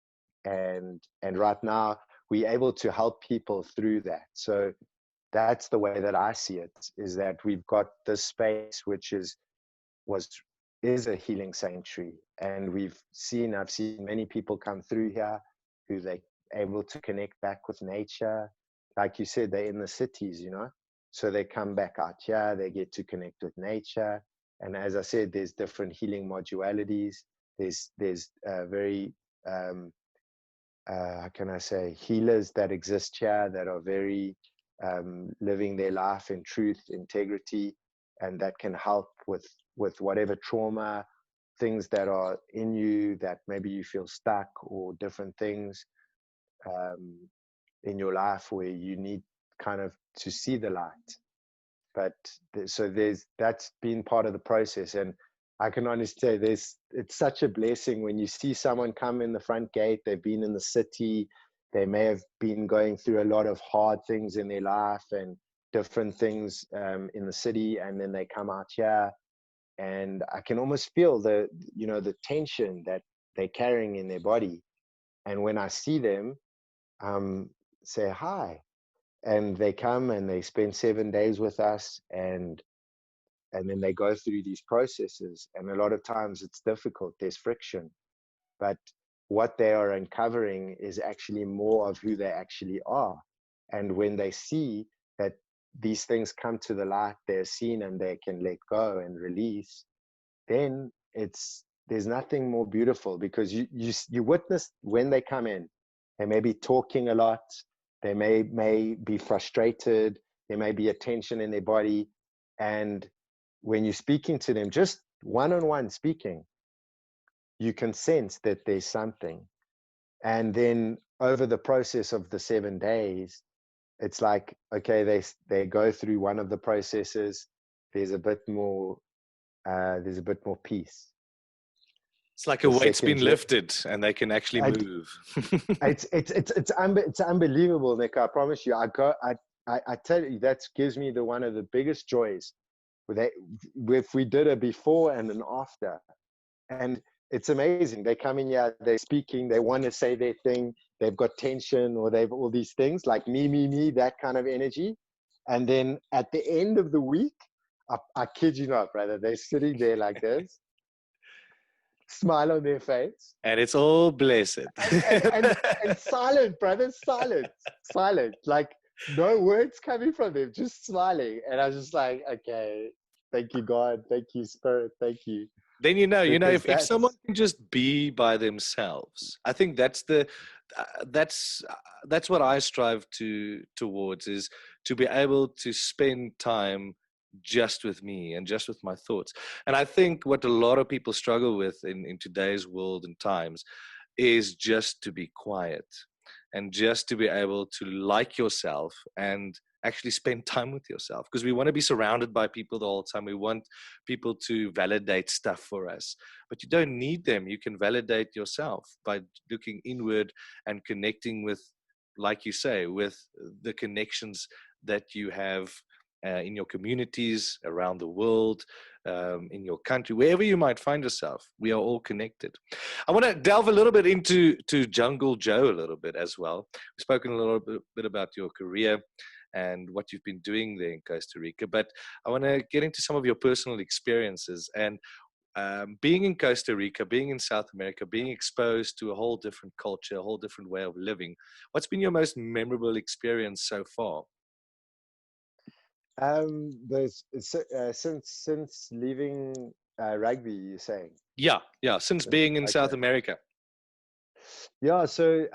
S4: and right now we're able to help people through that. So that's the way that I see it, is that we've got this space which is a healing sanctuary, and I've seen many people come through here who they able to connect back with nature. Like you said, they're in the cities, you know, so they come back out here, they get to connect with nature. And as I said, there's different healing modalities. There's very how can I say, healers that exist here that are very living their life in truth, integrity, and that can help with whatever trauma, things that are in you that maybe you feel stuck, or different things um, in your life where you need kind of to see the light. But so that's been part of the process, and I can honestly say it's such a blessing when you see someone come in the front gate. They've been in the city, they may have been going through a lot of hard things in their life and different things in the city, and then they come out here, and I can almost feel the tension that they're carrying in their body. And when I see them, say hi, and they come and they spend 7 days with us, and then they go through these processes, and a lot of times it's difficult, there's friction, but what they are uncovering is actually more of who they actually are. And when they see that these things come to the light, they're seen, and they can let go and release, then there's nothing more beautiful, because you witness when they come in, they may be talking a lot, they may be frustrated, there may be a tension in their body, and when you're speaking to them, just one-on-one speaking, you can sense that there's something. And then over the process of the 7 days, it's like, okay, they go through one of the processes, there's a bit more peace.
S3: It's like
S4: The
S3: a weight's
S4: second
S3: been lifted and they can actually move.
S4: It's unbelievable, Nico. I promise you. I tell you, that gives me one of the biggest joys. If we did a before and an after, and it's amazing. They come in here, they're speaking, they want to say their thing, they've got tension, or they've all these things like me, that kind of energy. And then at the end of the week, I kid you not, brother, they're sitting there like this, smile on their face,
S3: And it's all blessed.
S4: and silent, brother, silent, like no words coming from them, just smiling. And I was just like, okay, thank you, God, thank you, Spirit, thank you.
S3: Then
S4: Because
S3: if someone can just be by themselves, I think that's what I strive towards, is to be able to spend time just with me and just with my thoughts. And I think what a lot of people struggle with in today's world and times is just to be quiet and just to be able to like yourself and actually spend time with yourself, because we want to be surrounded by people the whole time. We want people to validate stuff for us, but you don't need them. You can validate yourself by looking inward and connecting with, like you say, with the connections that you have in your communities around the world, in your country, wherever you might find yourself. We are all connected. I want to delve a little bit into Jungle Joe a little bit as well. We've spoken a little bit about your career and what you've been doing there in Costa Rica, but I want to get into some of your personal experiences and being in Costa Rica, being in South America, being exposed to a whole different culture, a whole different way of living. What's been your most memorable experience so far?
S4: Since leaving rugby, you're saying?
S3: Yeah, since being in South
S4: Okay.
S3: America.
S4: Yeah, so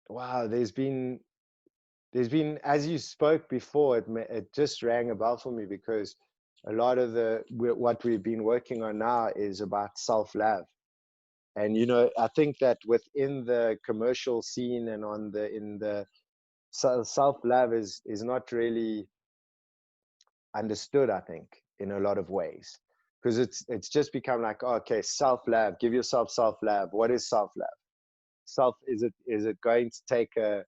S4: wow, there's been, as you spoke before, it just rang a bell for me, because a lot of what we've been working on now is about self-love. And I think that within the commercial scene and in the self-love is not really understood, I think, in a lot of ways, because it's just become like, oh, okay, self-love, give yourself self-love. What is self-love? Is it going to take a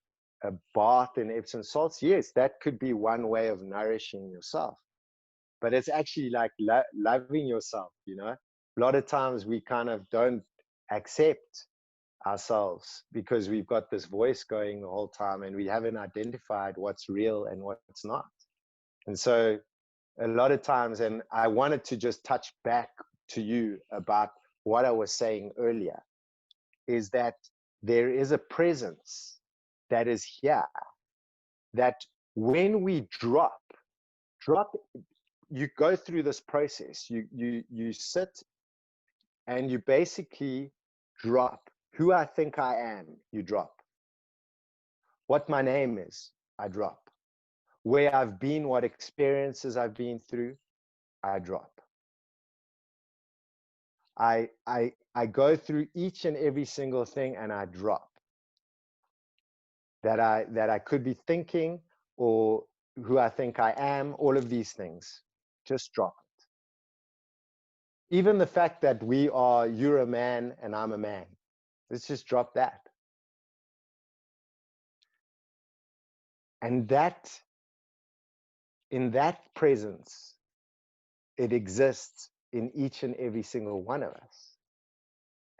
S4: bath in Epsom salts? Yes, that could be one way of nourishing yourself, but it's actually like loving yourself. A lot of times we kind of don't accept ourselves because we've got this voice going the whole time, and we haven't identified what's real and what's not. And so a lot of times, and I wanted to just touch back to you about what I was saying earlier, is that there is a presence that is here, that when we drop, you go through this process, you sit and you basically drop who I think I am, you drop. What my name is, I drop. Where I've been, what experiences I've been through, I drop. I go through each and every single thing and I drop. That I could be thinking, or who I think I am, all of these things, just drop it. Even the fact that you're a man and I'm a man, let's just drop that. And that, in that presence, it exists in each and every single one of us.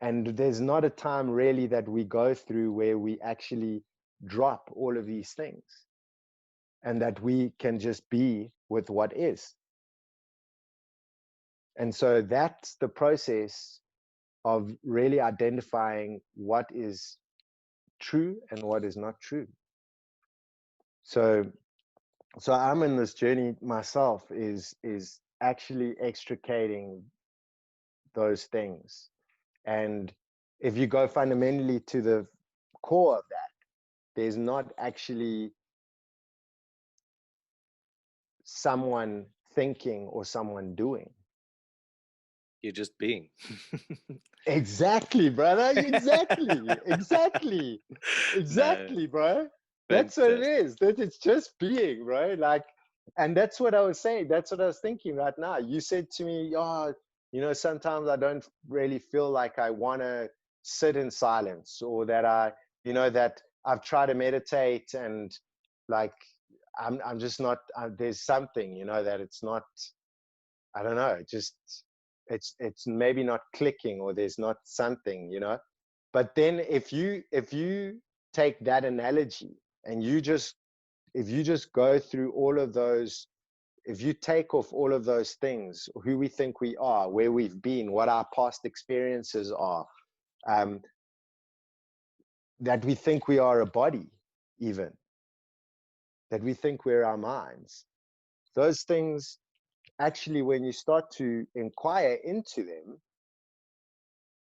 S4: And there's not a time really that we go through where we actually drop all of these things, and that we can just be with what is. And so that's the process of really identifying what is true and what is not true. So so I'm in this journey myself, is actually extricating those things. And if you go fundamentally to the core of that, there's not actually someone thinking or someone doing.
S3: You're just being.
S4: Exactly, brother. Exactly.
S3: No,
S4: Exactly, bro. That's what it
S3: fantastic.
S4: is. That it's just being, bro. Like, and that's what I was saying. That's what I was thinking right now. You said to me, "Oh, sometimes I don't really feel like I want to sit in silence, or that that I've tried to meditate and like I'm just not. There's something, that it's not. I don't know. Just it's maybe not clicking, or there's not something. But then if you take that analogy and if you just go through all of those, if you take off all of those things, who we think we are, where we've been, what our past experiences are, um, that we think we are a body, even that we think we're our minds, those things, actually, when you start to inquire into them,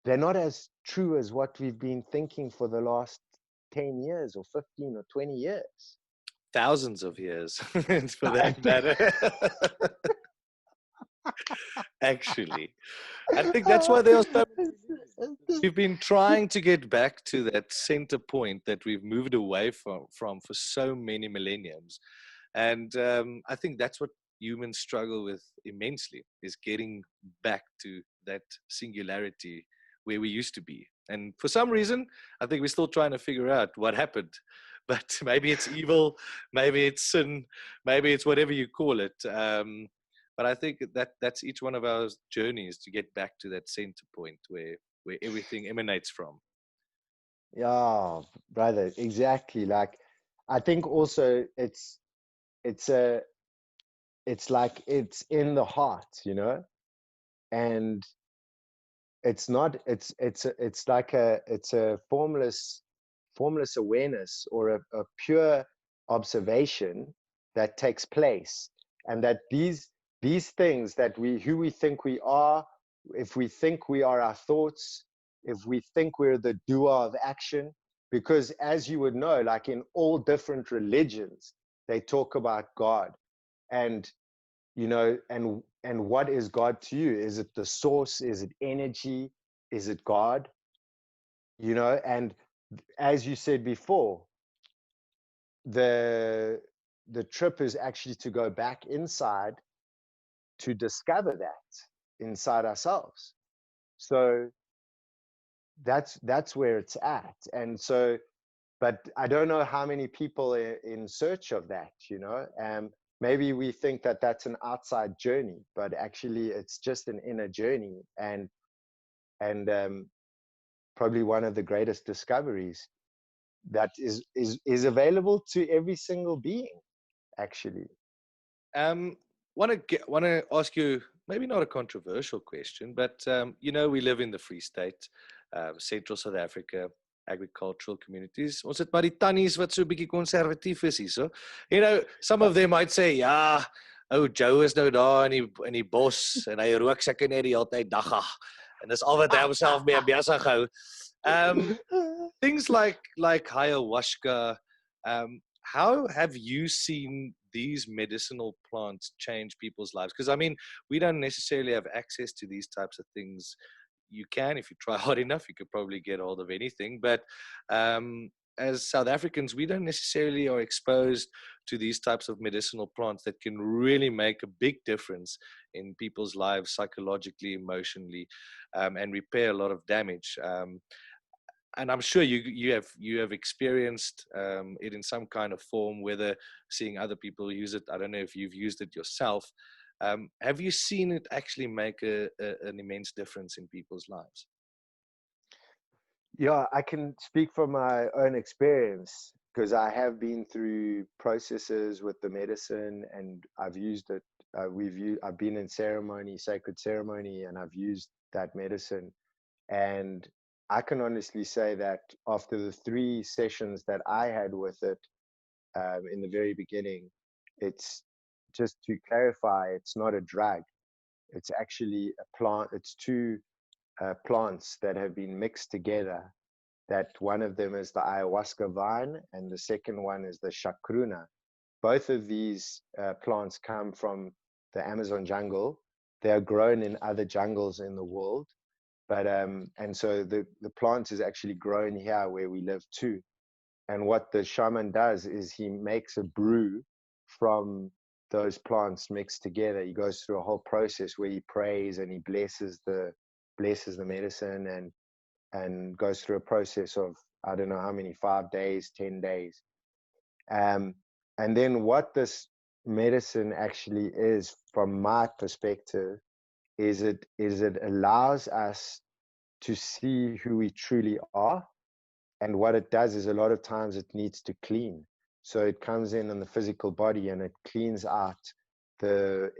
S4: they're not as true as what we've been thinking for the last 10 years or 15 or 20 years.
S3: Thousands of years, for that matter. Actually, I think that's why there are so many religions, because we've been trying to get back to that center point that we've moved away from for so many millenniums. And I think that's what humans struggle with immensely, is getting back to that singularity where we used to be. And for some reason, I think we're still trying to figure out what happened. But maybe it's evil, maybe it's sin, maybe it's whatever you call it. But I think that's each one of our journeys to get back to that center point where everything emanates from.
S4: Yeah, brother, exactly. Like, I think also it's a it's like it's in the heart. And it's not it's like it's a formless awareness, or a pure observation that takes place. And that these things, that who we think we are, if we think we are our thoughts, if we think we're the doer of action, because as you would know, like in all different religions, they talk about God. And and what is God to you? Is it the source? Is it energy? Is it God? And as you said before, the the trip is actually to go back inside to discover that inside ourselves. So that's where it's at. And so, but I don't know how many people are in search of that. Maybe we think that that's an outside journey, but actually it's just an inner journey. And probably one of the greatest discoveries that is available to every single being, actually.
S3: Um, want to ask you maybe not a controversial question, but we live in the Free State, Central South Africa, agricultural communities. Ons het maar die tannies wat so 'n bietjie konservatief is hierso. Some of them might say, ja, ou Joe is nou daar in die bos en hy rook seker net die hele tyd dagga. En dis al wat hy homself mee besig hou. Things like ayahuasca. How have you seen these medicinal plants change people's lives? Because I mean, we don't necessarily have access to these types of things. You can, if you try hard enough, you could probably get hold of anything. But as South Africans, we don't necessarily are exposed to these types of medicinal plants that can really make a big difference in people's lives psychologically, emotionally, and repair a lot of damage. And I'm sure you have experienced it in some kind of form, whether seeing other people use it. I don't know if you've used it yourself. Have you seen it actually make an immense difference in people's lives?
S4: Yeah, I can speak from my own experience, because I have been through processes with the medicine, and I've used it. I've been in sacred ceremony, and I've used that medicine. And I can honestly say that after the 3 sessions that I had with it, in the very beginning, it's just to clarify, it's not a drug. It's actually a plant. It's two plants that have been mixed together. That one of them is the ayahuasca vine, and the second one is the chacruna. Both of these plants come from the Amazon jungle. They are grown in other jungles in the world, but and so the plant is actually grown here where we live too. And what the shaman does is he makes a brew from those plants mixed together. He goes through a whole process where he prays and he blesses the medicine, and goes through a process of, I don't know how many, 5 days, 10 days. And then what this medicine actually is, from my perspective, is it allows us to see who we truly are. And what it does is, a lot of times it needs to clean. So it comes in on the physical body and it cleans out the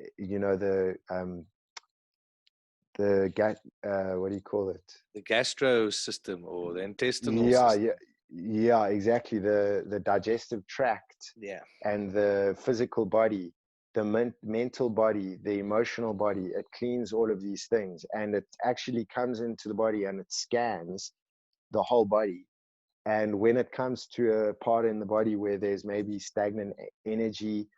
S4: what do you call it?
S3: The gastro system or the intestinal
S4: Yeah,
S3: system.
S4: yeah, exactly. The digestive tract
S3: Yeah.
S4: and the physical body, the mental body, the emotional body. It cleans all of these things, and it actually comes into the body and it scans the whole body. And when it comes to a part in the body where there's maybe stagnant energy,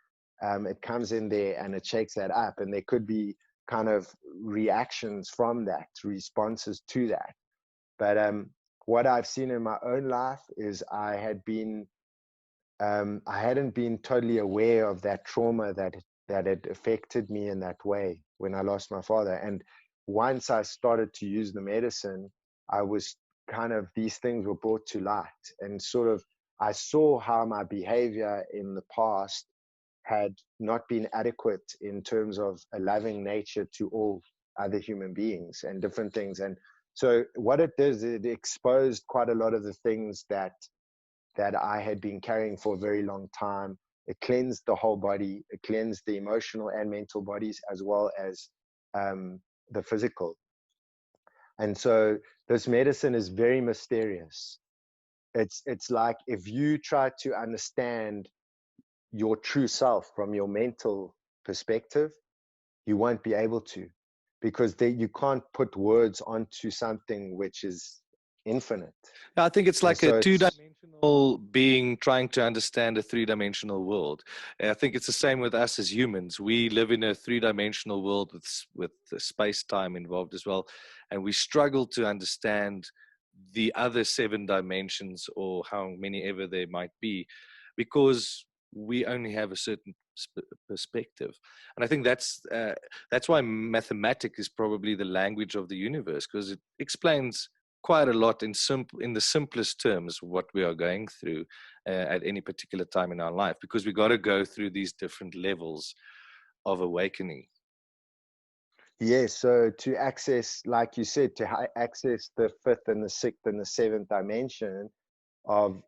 S4: it comes in there and it shakes that up. And there could be kind of reactions from that, responses to that. But what I've seen in my own life is I hadn't been totally aware of that trauma that had affected me in that way when I lost my father. And once I started to use the medicine, I was these things were brought to light, and sort of I saw how my behavior in the past had not been adequate in terms of a loving nature to all other human beings and different things. And so what it does, it exposed quite a lot of the things that I had been carrying for a very long time. It cleansed the whole body. It cleansed the emotional and mental bodies, as well as the physical. And so this medicine is very mysterious. It's like, if you try to understand your true self from your mental perspective, you won't be able to, because you can't put words onto something which is infinite.
S3: I think it's like
S4: so
S3: a two-dimensional being trying to understand a three-dimensional world. And I think it's the same with us as humans. We live in a three-dimensional world with space-time involved as well, and we struggle to understand the other 7 dimensions, or how many ever there might be, because we only have a certain perspective. And I think that's why mathematics is probably the language of the universe, because it explains quite a lot in the simplest terms what we are going through at any particular time in our life, because we got to go through these different levels of awakening.
S4: Yes, so to access, like you said, to access the 5th and the 6th and the 7th dimension of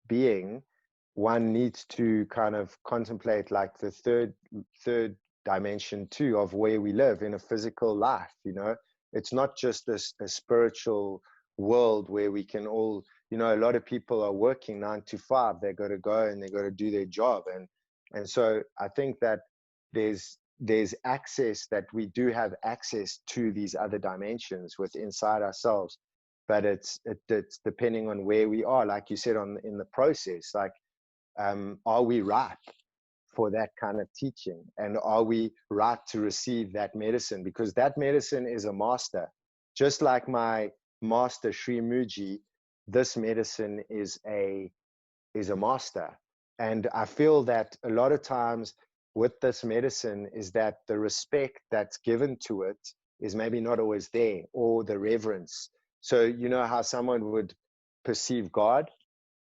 S4: being, one needs to kind of contemplate like the third dimension too, of where we live in a physical life. It's not just a spiritual world where we can all, a lot of people are working 9 to 5. They got to go and they got to do their job, and so I think that there's access, that we do have access to these other dimensions within inside ourselves, but it's depending on where we are, like you said, in the process. Like, are we ripe for that kind of teaching, and are we ripe to receive that medicine? Because that medicine is a master, just like my master Sri Muji. This medicine is a master, and I feel that a lot of times with this medicine is that the respect that's given to it is maybe not always there, or the reverence. So how someone would perceive God,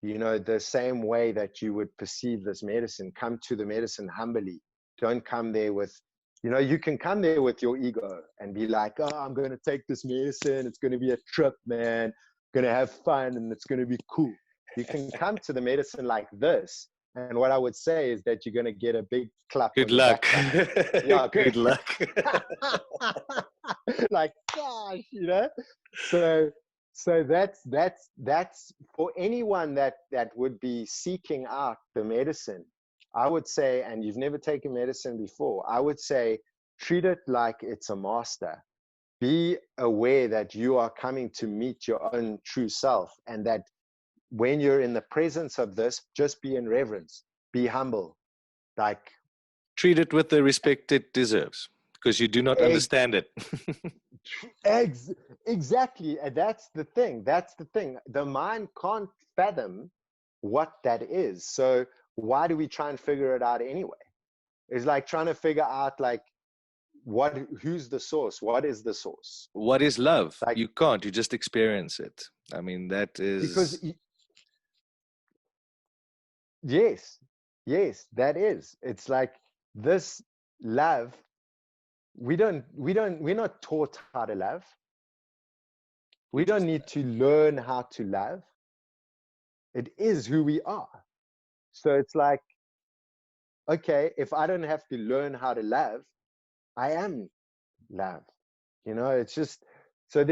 S4: the same way that you would perceive this medicine. Come to the medicine humbly. Don't come there with, you can come there with your ego and be like, oh, I'm going to take this medicine. It's going to be a trip, man. I'm going to have fun and it's going to be cool. You can come to the medicine like this. And what I would say is that you're going to get a big clap.
S3: Good luck.
S4: Yeah,
S3: good luck.
S4: Like, gosh, So that's for anyone that would be seeking out the medicine. I would say, and you've never taken medicine before, I would say treat it like it's a master. Be aware that you are coming to meet your own true self, and that when you're in the presence of this, just be in reverence, be humble. Like,
S3: Treat it with the respect it deserves, because you do not understand it.
S4: Exactly. And that's the thing. That's the thing. The mind can't fathom what that is. So why do we try and figure it out anyway? It's like trying to figure out, like, who's the source? What is the source?
S3: What is love?
S4: Like,
S3: You can't. You just experience it. I mean, that
S4: because
S3: is.
S4: yes, that is. It's like this love. We're not taught how to love. We don't need to learn how to love. It is who we are. So it's like, okay, if I don't have to learn how to love, I am love. It's just, so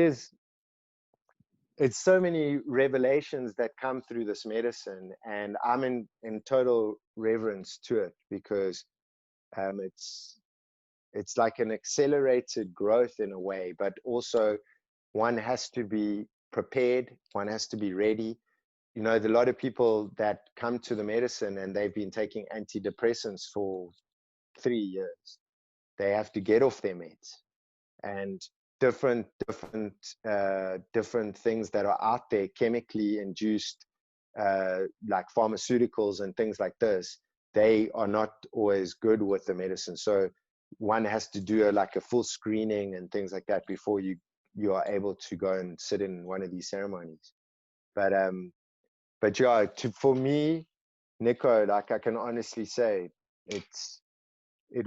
S4: it's so many revelations that come through this medicine, and I'm in total reverence to it, because it's like an accelerated growth in a way, but also one has to be prepared, one has to be ready. A lot of people that come to the medicine and they've been taking antidepressants for 3 years, they have to get off their meds, and different things that are out there, chemically induced, like pharmaceuticals and things like this, they are not always good with the medicine. So one has to do like a full screening and things like that before you are able to go and sit in one of these ceremonies. But yeah, for me, Nico, like, I can honestly say, it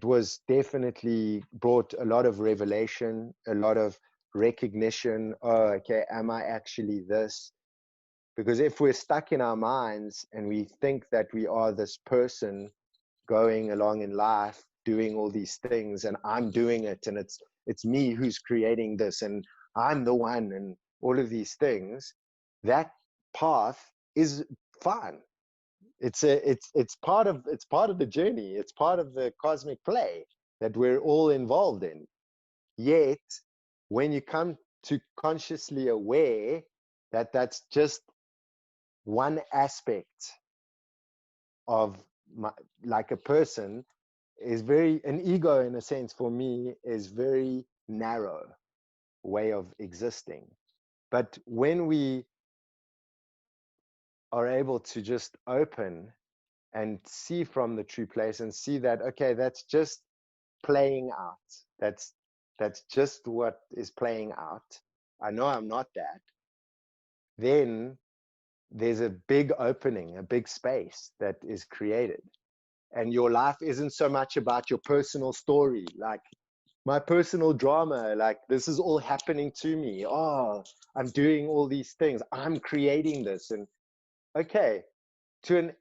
S4: was definitely brought a lot of revelation, a lot of recognition. Oh, okay, am I actually this? Because if we're stuck in our minds and we think that we are this person going along in life, doing all these things, and I'm doing it, and it's me who's creating this, and I'm the one, and all of these things, that path is fine. It's part of the journey. It's part of the cosmic play that we're all involved in. Yet, when you come to consciously aware that that's just one aspect of like a person, is an ego, in a sense, for me, is very narrow way of existing. But when we are able to just open and see from the true place, and see that, okay, that's just playing out, that's just what is playing out, I know I'm not that, then there's a big opening, a big space that is created. And your life isn't so much about your personal story, like my personal drama, like this is all happening to me, oh, I'm doing all these things, I'm creating this. And okay, to an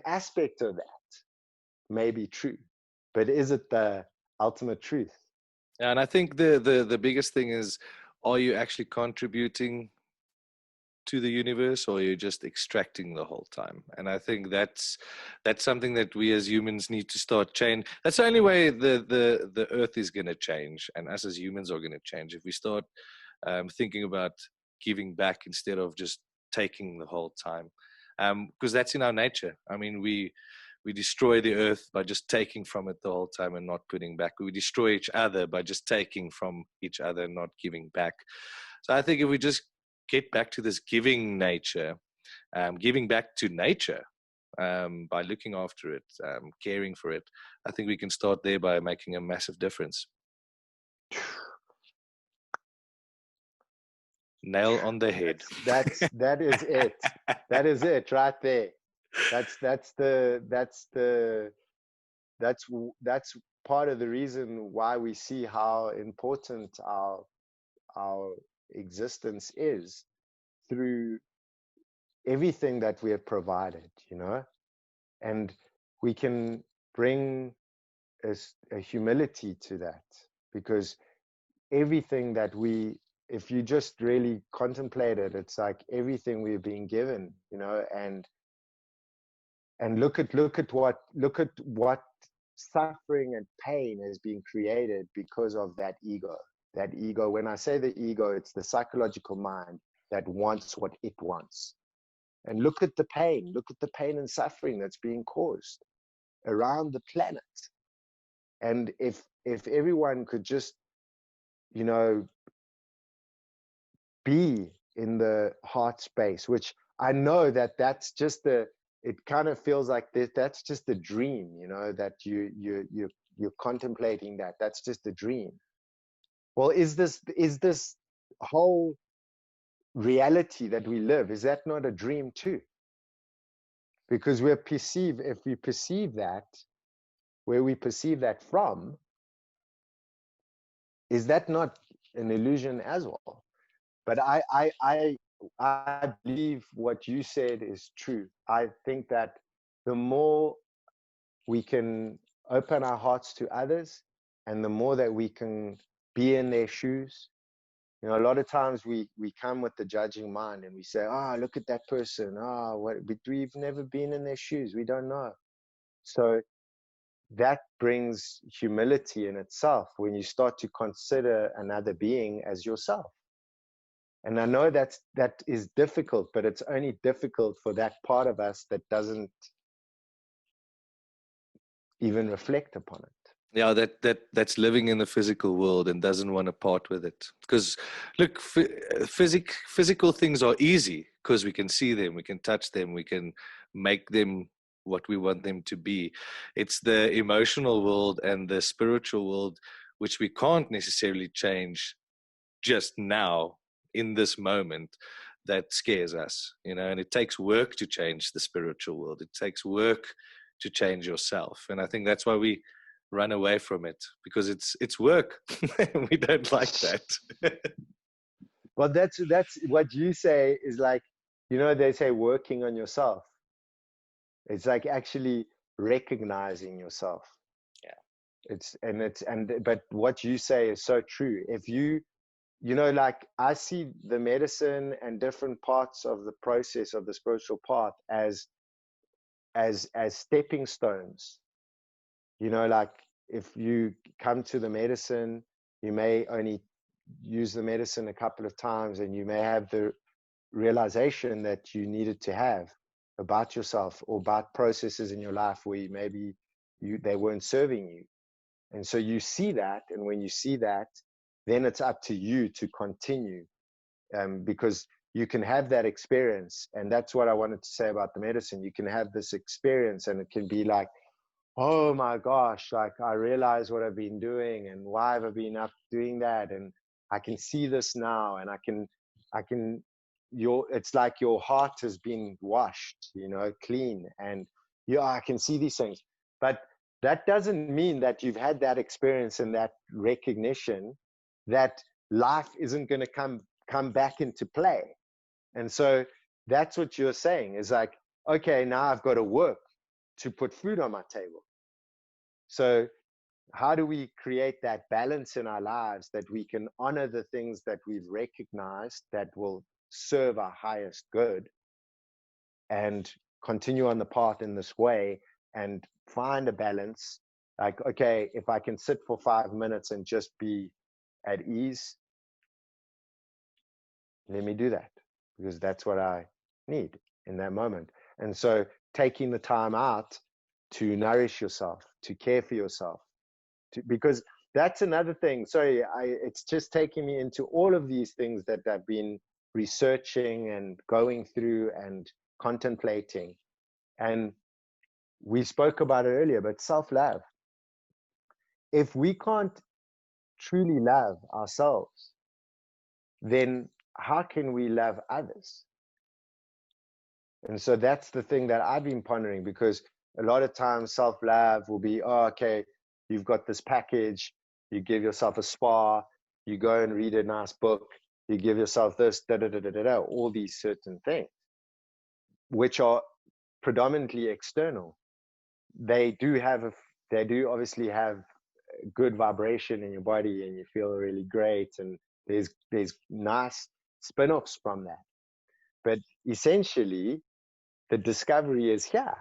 S4: aspect of that may be true, but is it the ultimate truth?
S3: And I think the biggest thing is, are you actually contributing to the universe, or are you just extracting the whole time? And I think that's something that we as humans need to start change. That's the only way the earth is going to change, and us as humans are going to change, if we start thinking about giving back instead of just taking the whole time, because that's in our nature. I mean, we destroy the earth by just taking from it the whole time and not putting back. We destroy each other by just taking from each other and not giving back. So I think if we just get back to this giving nature, giving back to nature, by looking after it, caring for it, I think we can start there by making a massive difference. Nail on the head.
S4: That is it. That is it right there. That's part of the reason why we see how important our existence is, through everything that we have provided, and we can bring a humility to that, because everything that if you just really contemplate it, it's like everything we're being given, and And look at what suffering and pain has been created because of that ego. That ego, when I say the ego, it's the psychological mind that wants what it wants. And look at the pain and suffering that's being caused around the planet. And if everyone could just, you know, be in the heart space, which I know that's just it kind of feels like that's just a dream, you know, that you're contemplating that's just a dream. Well, is this whole reality that we live, is that not a dream too? Because if we perceive that, where we perceive that from, is that not an illusion as well? But I believe what you said is true. I think that the more we can open our hearts to others, and the more that we can be in their shoes. You know, a lot of times we come with the judging mind and we say, oh, look at that person. Oh, we've never been in their shoes. We don't know. So that brings humility in itself when you start to consider another being as yourself. And I know that is difficult, but it's only difficult for that part of us that doesn't even reflect upon it.
S3: Yeah, that's living in the physical world and doesn't want to part with it. Because look, physical things are easy because we can see them, we can touch them, we can make them what we want them to be. It's the emotional world and the spiritual world which we can't necessarily change just now in this moment that scares us, you know. And it takes work to change the spiritual world. It takes work to change yourself, and I think that's why we run away from it, because it's work. We don't like that.
S4: Well, that's what you say is like, you know, they say working on yourself. It's like actually recognizing yourself. But what you say is so true. If you know, like I see the medicine and different parts of the process of the spiritual path as stepping stones. You know, like if you come to the medicine, you may only use the medicine a couple of times, and you may have the realization that you needed to have about yourself or about processes in your life where maybe they weren't serving you. And so you see that, and when you see that, then it's up to you to continue, because you can have that experience. And that's what I wanted to say about the medicine. You can have this experience, and it can be like, oh my gosh, like I realize what I've been doing and why have I been up doing that, and I can see this now, and I can it's like your heart has been washed, you know, clean, and I can see these things. But that doesn't mean that you've had that experience and that recognition that life isn't going to come back into play. And so that's what you're saying is like, okay, now I've got to work to put food on my table. So how do we create that balance in our lives that we can honor the things that we've recognized that will serve our highest good, and continue on the path in this way and find a balance? Like, okay, if I can sit for 5 minutes and just be at ease, let me do that, because that's what I need in that moment. And so taking the time out to nourish yourself, to care for yourself, because that's another thing. Sorry, it's just taking me into all of these things that I've been researching and going through and contemplating. And we spoke about it earlier, but self-love. If we can't truly love ourselves, then how can we love others? And so that's the thing that I've been pondering, because a lot of times self-love will be, oh, okay, you've got this package, you give yourself a spa, you go and read a nice book, you give yourself this, all these certain things, which are predominantly external. They do obviously have good vibration in your body, and you feel really great, and there's nice spin-offs from that. But essentially, the discovery is here.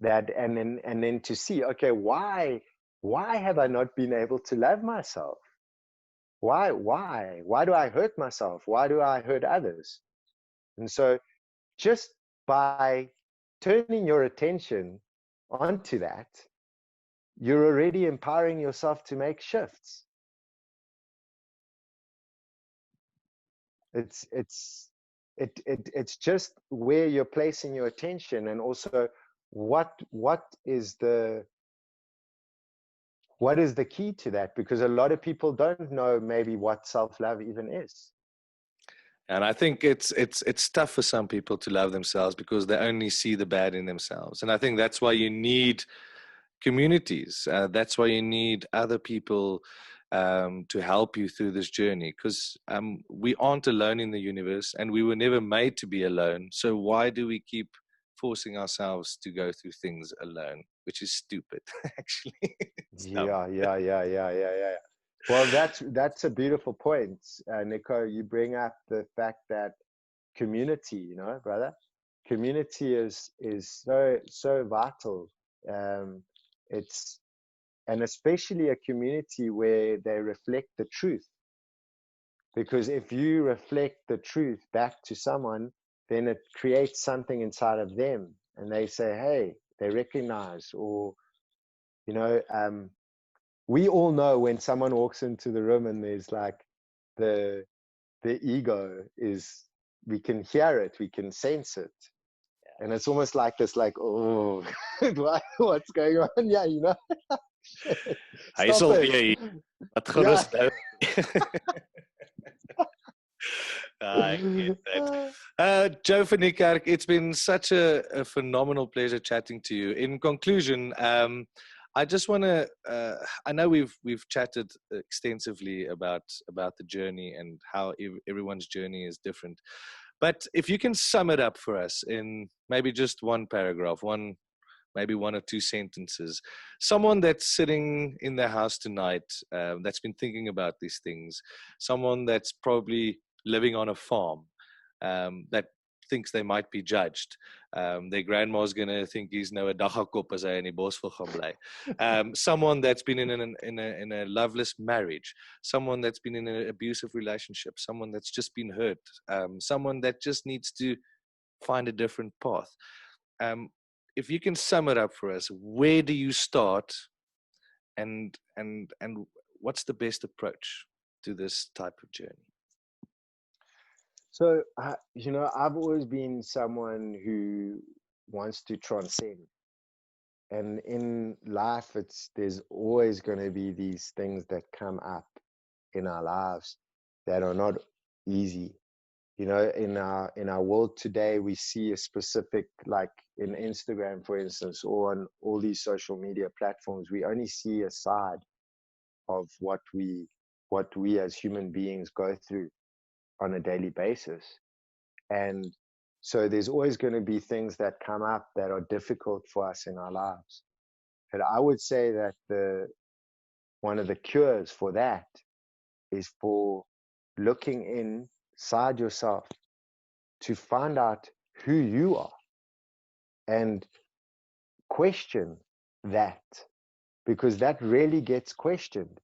S4: that, and then to see, okay, why have I not been able to love myself? Why do I hurt myself? Why do I hurt others? And so just by turning your attention onto that, you're already empowering yourself to make shifts. It's just where you're placing your attention, and also what is the key to that, because a lot of people don't know maybe what self-love even is.
S3: And I think it's tough for some people to love themselves because they only see the bad in themselves. And I think that's why you need communities. That's why you need other people to help you through this journey, because we aren't alone in the universe, and we were never made to be alone. So why do we keep forcing ourselves to go through things alone, which is stupid, actually.
S4: Yeah. Well, that's a beautiful point, Nico. You bring up the fact that community, brother, community is so vital. It's and especially a community where they reflect the truth, because if you reflect the truth back to someone, then it creates something inside of them, and they say, hey, they recognize, or we all know when someone walks into the room and there's like the ego is, we can hear it, we can sense it. And it's almost like this, like, oh, what's going on? Yeah,
S3: Hy sal weer wat gerus nou. I get that. Joe van Niekerk, it's been such a phenomenal pleasure chatting to you. In conclusion, I just want to, I know we've chatted extensively about the journey and how everyone's journey is different. But if you can sum it up for us in maybe just one paragraph, maybe one or two sentences, someone that's sitting in their house tonight, that's been thinking about these things, someone that's probably living on a farm, that thinks they might be judged. Their grandma's going to think he's nou 'n daggakop as hy in die bos wil gaan bly. Someone that's been in a loveless marriage, someone that's been in an abusive relationship, someone that's just been hurt, someone that just needs to find a different path. If you can sum it up for us, where do you start, and what's the best approach to this type of journey?
S4: So, I've always been someone who wants to transcend. And in life, there's always going to be these things that come up in our lives that are not easy. In our world today, we see a specific, like in Instagram, for instance, or on all these social media platforms, we only see a side of what we as human beings go through on a daily basis. And so there's always going to be things that come up that are difficult for us in our lives. But I would say that one of the cures for that is for looking inside yourself to find out who you are and question that, because that really gets questioned.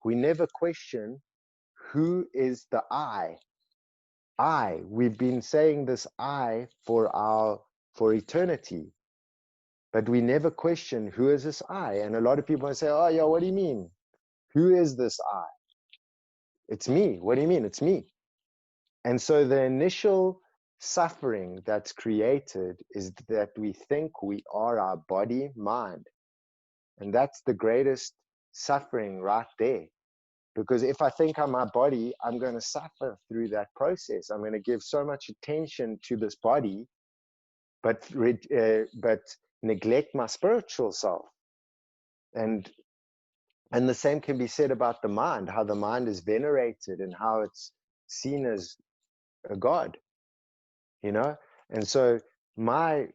S4: We never question who is the I. We've been saying this I for eternity, but we never question who is this I. And a lot of people say, oh yeah, what do you mean? Who is this I? It's me. What do you mean? It's me. And so the initial suffering that's created is that we think we are our body, mind. And that's the greatest suffering right there. Because if I think I'm my body, I'm going to suffer through that process. I'm going to give so much attention to this body, but neglect my spiritual self. And the same can be said about the mind, how the mind is venerated and how it's seen as a god, And so my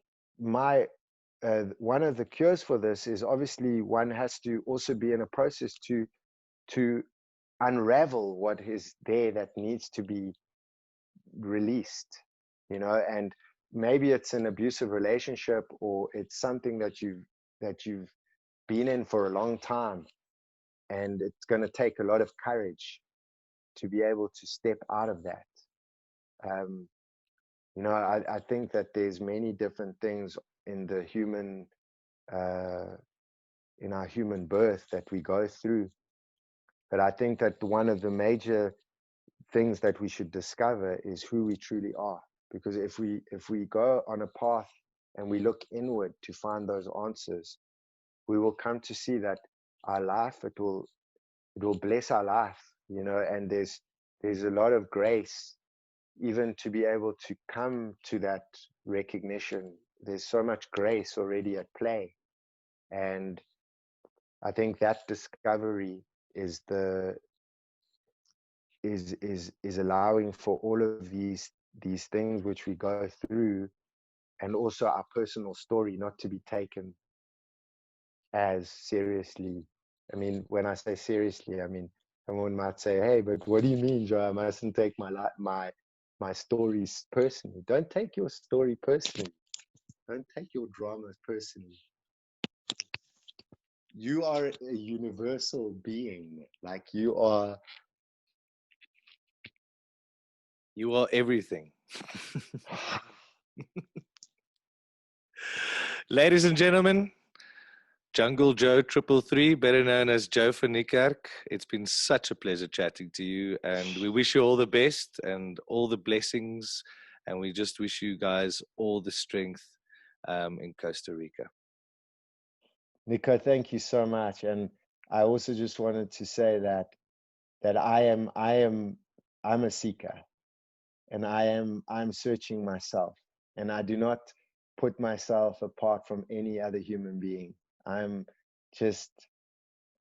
S4: one of the cures for this is, obviously one has to also be in a process to unravel what is there that needs to be released, and maybe it's an abusive relationship, or it's something that you've been in for a long time, and it's going to take a lot of courage to be able to step out of that. I think that there's many different things in the human, in our human birth that we go through. But I think that one of the major things that we should discover is who we truly are. Because if we go on a path and we look inward to find those answers, we will come to see that our life, it will bless our life, and there's a lot of grace, even to be able to come to that recognition. There's so much grace already at play. And I think that discovery is allowing for all of these things which we go through, and also our personal story, not to be taken as seriously. I mean, when I say seriously, I mean, someone might say, "Hey, but what do you mean, Joe? I mustn't take my stories personally." Don't take your story personally. Don't take your dramas personally. You are a universal being. Like, you are
S3: everything. Ladies and gentlemen, Jungle Joe 333, better known as Joe van Niekerk. It's been such a pleasure chatting to you, and we wish you all the best and all the blessings, and we just wish you guys all the strength in Costa Rica.
S4: Nico, thank you so much. And I also just wanted to say that I'm a seeker, and I'm searching myself, and I do not put myself apart from any other human being. I'm just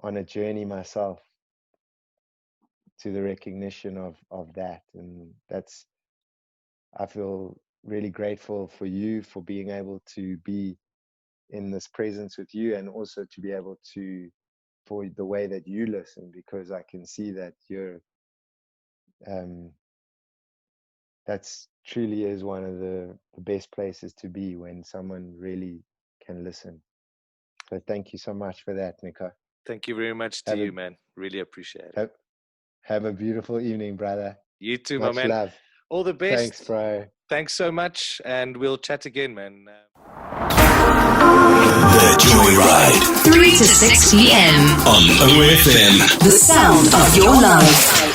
S4: on a journey myself to the recognition of that. And I feel really grateful for you, for being able to be in this presence with you, and also to be able to, for the way that you listen, because I can see that you're, that's truly is one of the best places to be, when someone really can listen. So thank you so much for that, Nico.
S3: Thank you very much to you, man. Really appreciate it.
S4: Have a beautiful evening, brother.
S3: You too,
S4: much
S3: my man.
S4: Love.
S3: All the best.
S4: Thanks, bro.
S3: Thanks so much, and we'll chat again, man.
S2: The Joyride.
S1: 3 to 6 p.m.
S2: on OFM.
S1: The sound of your life.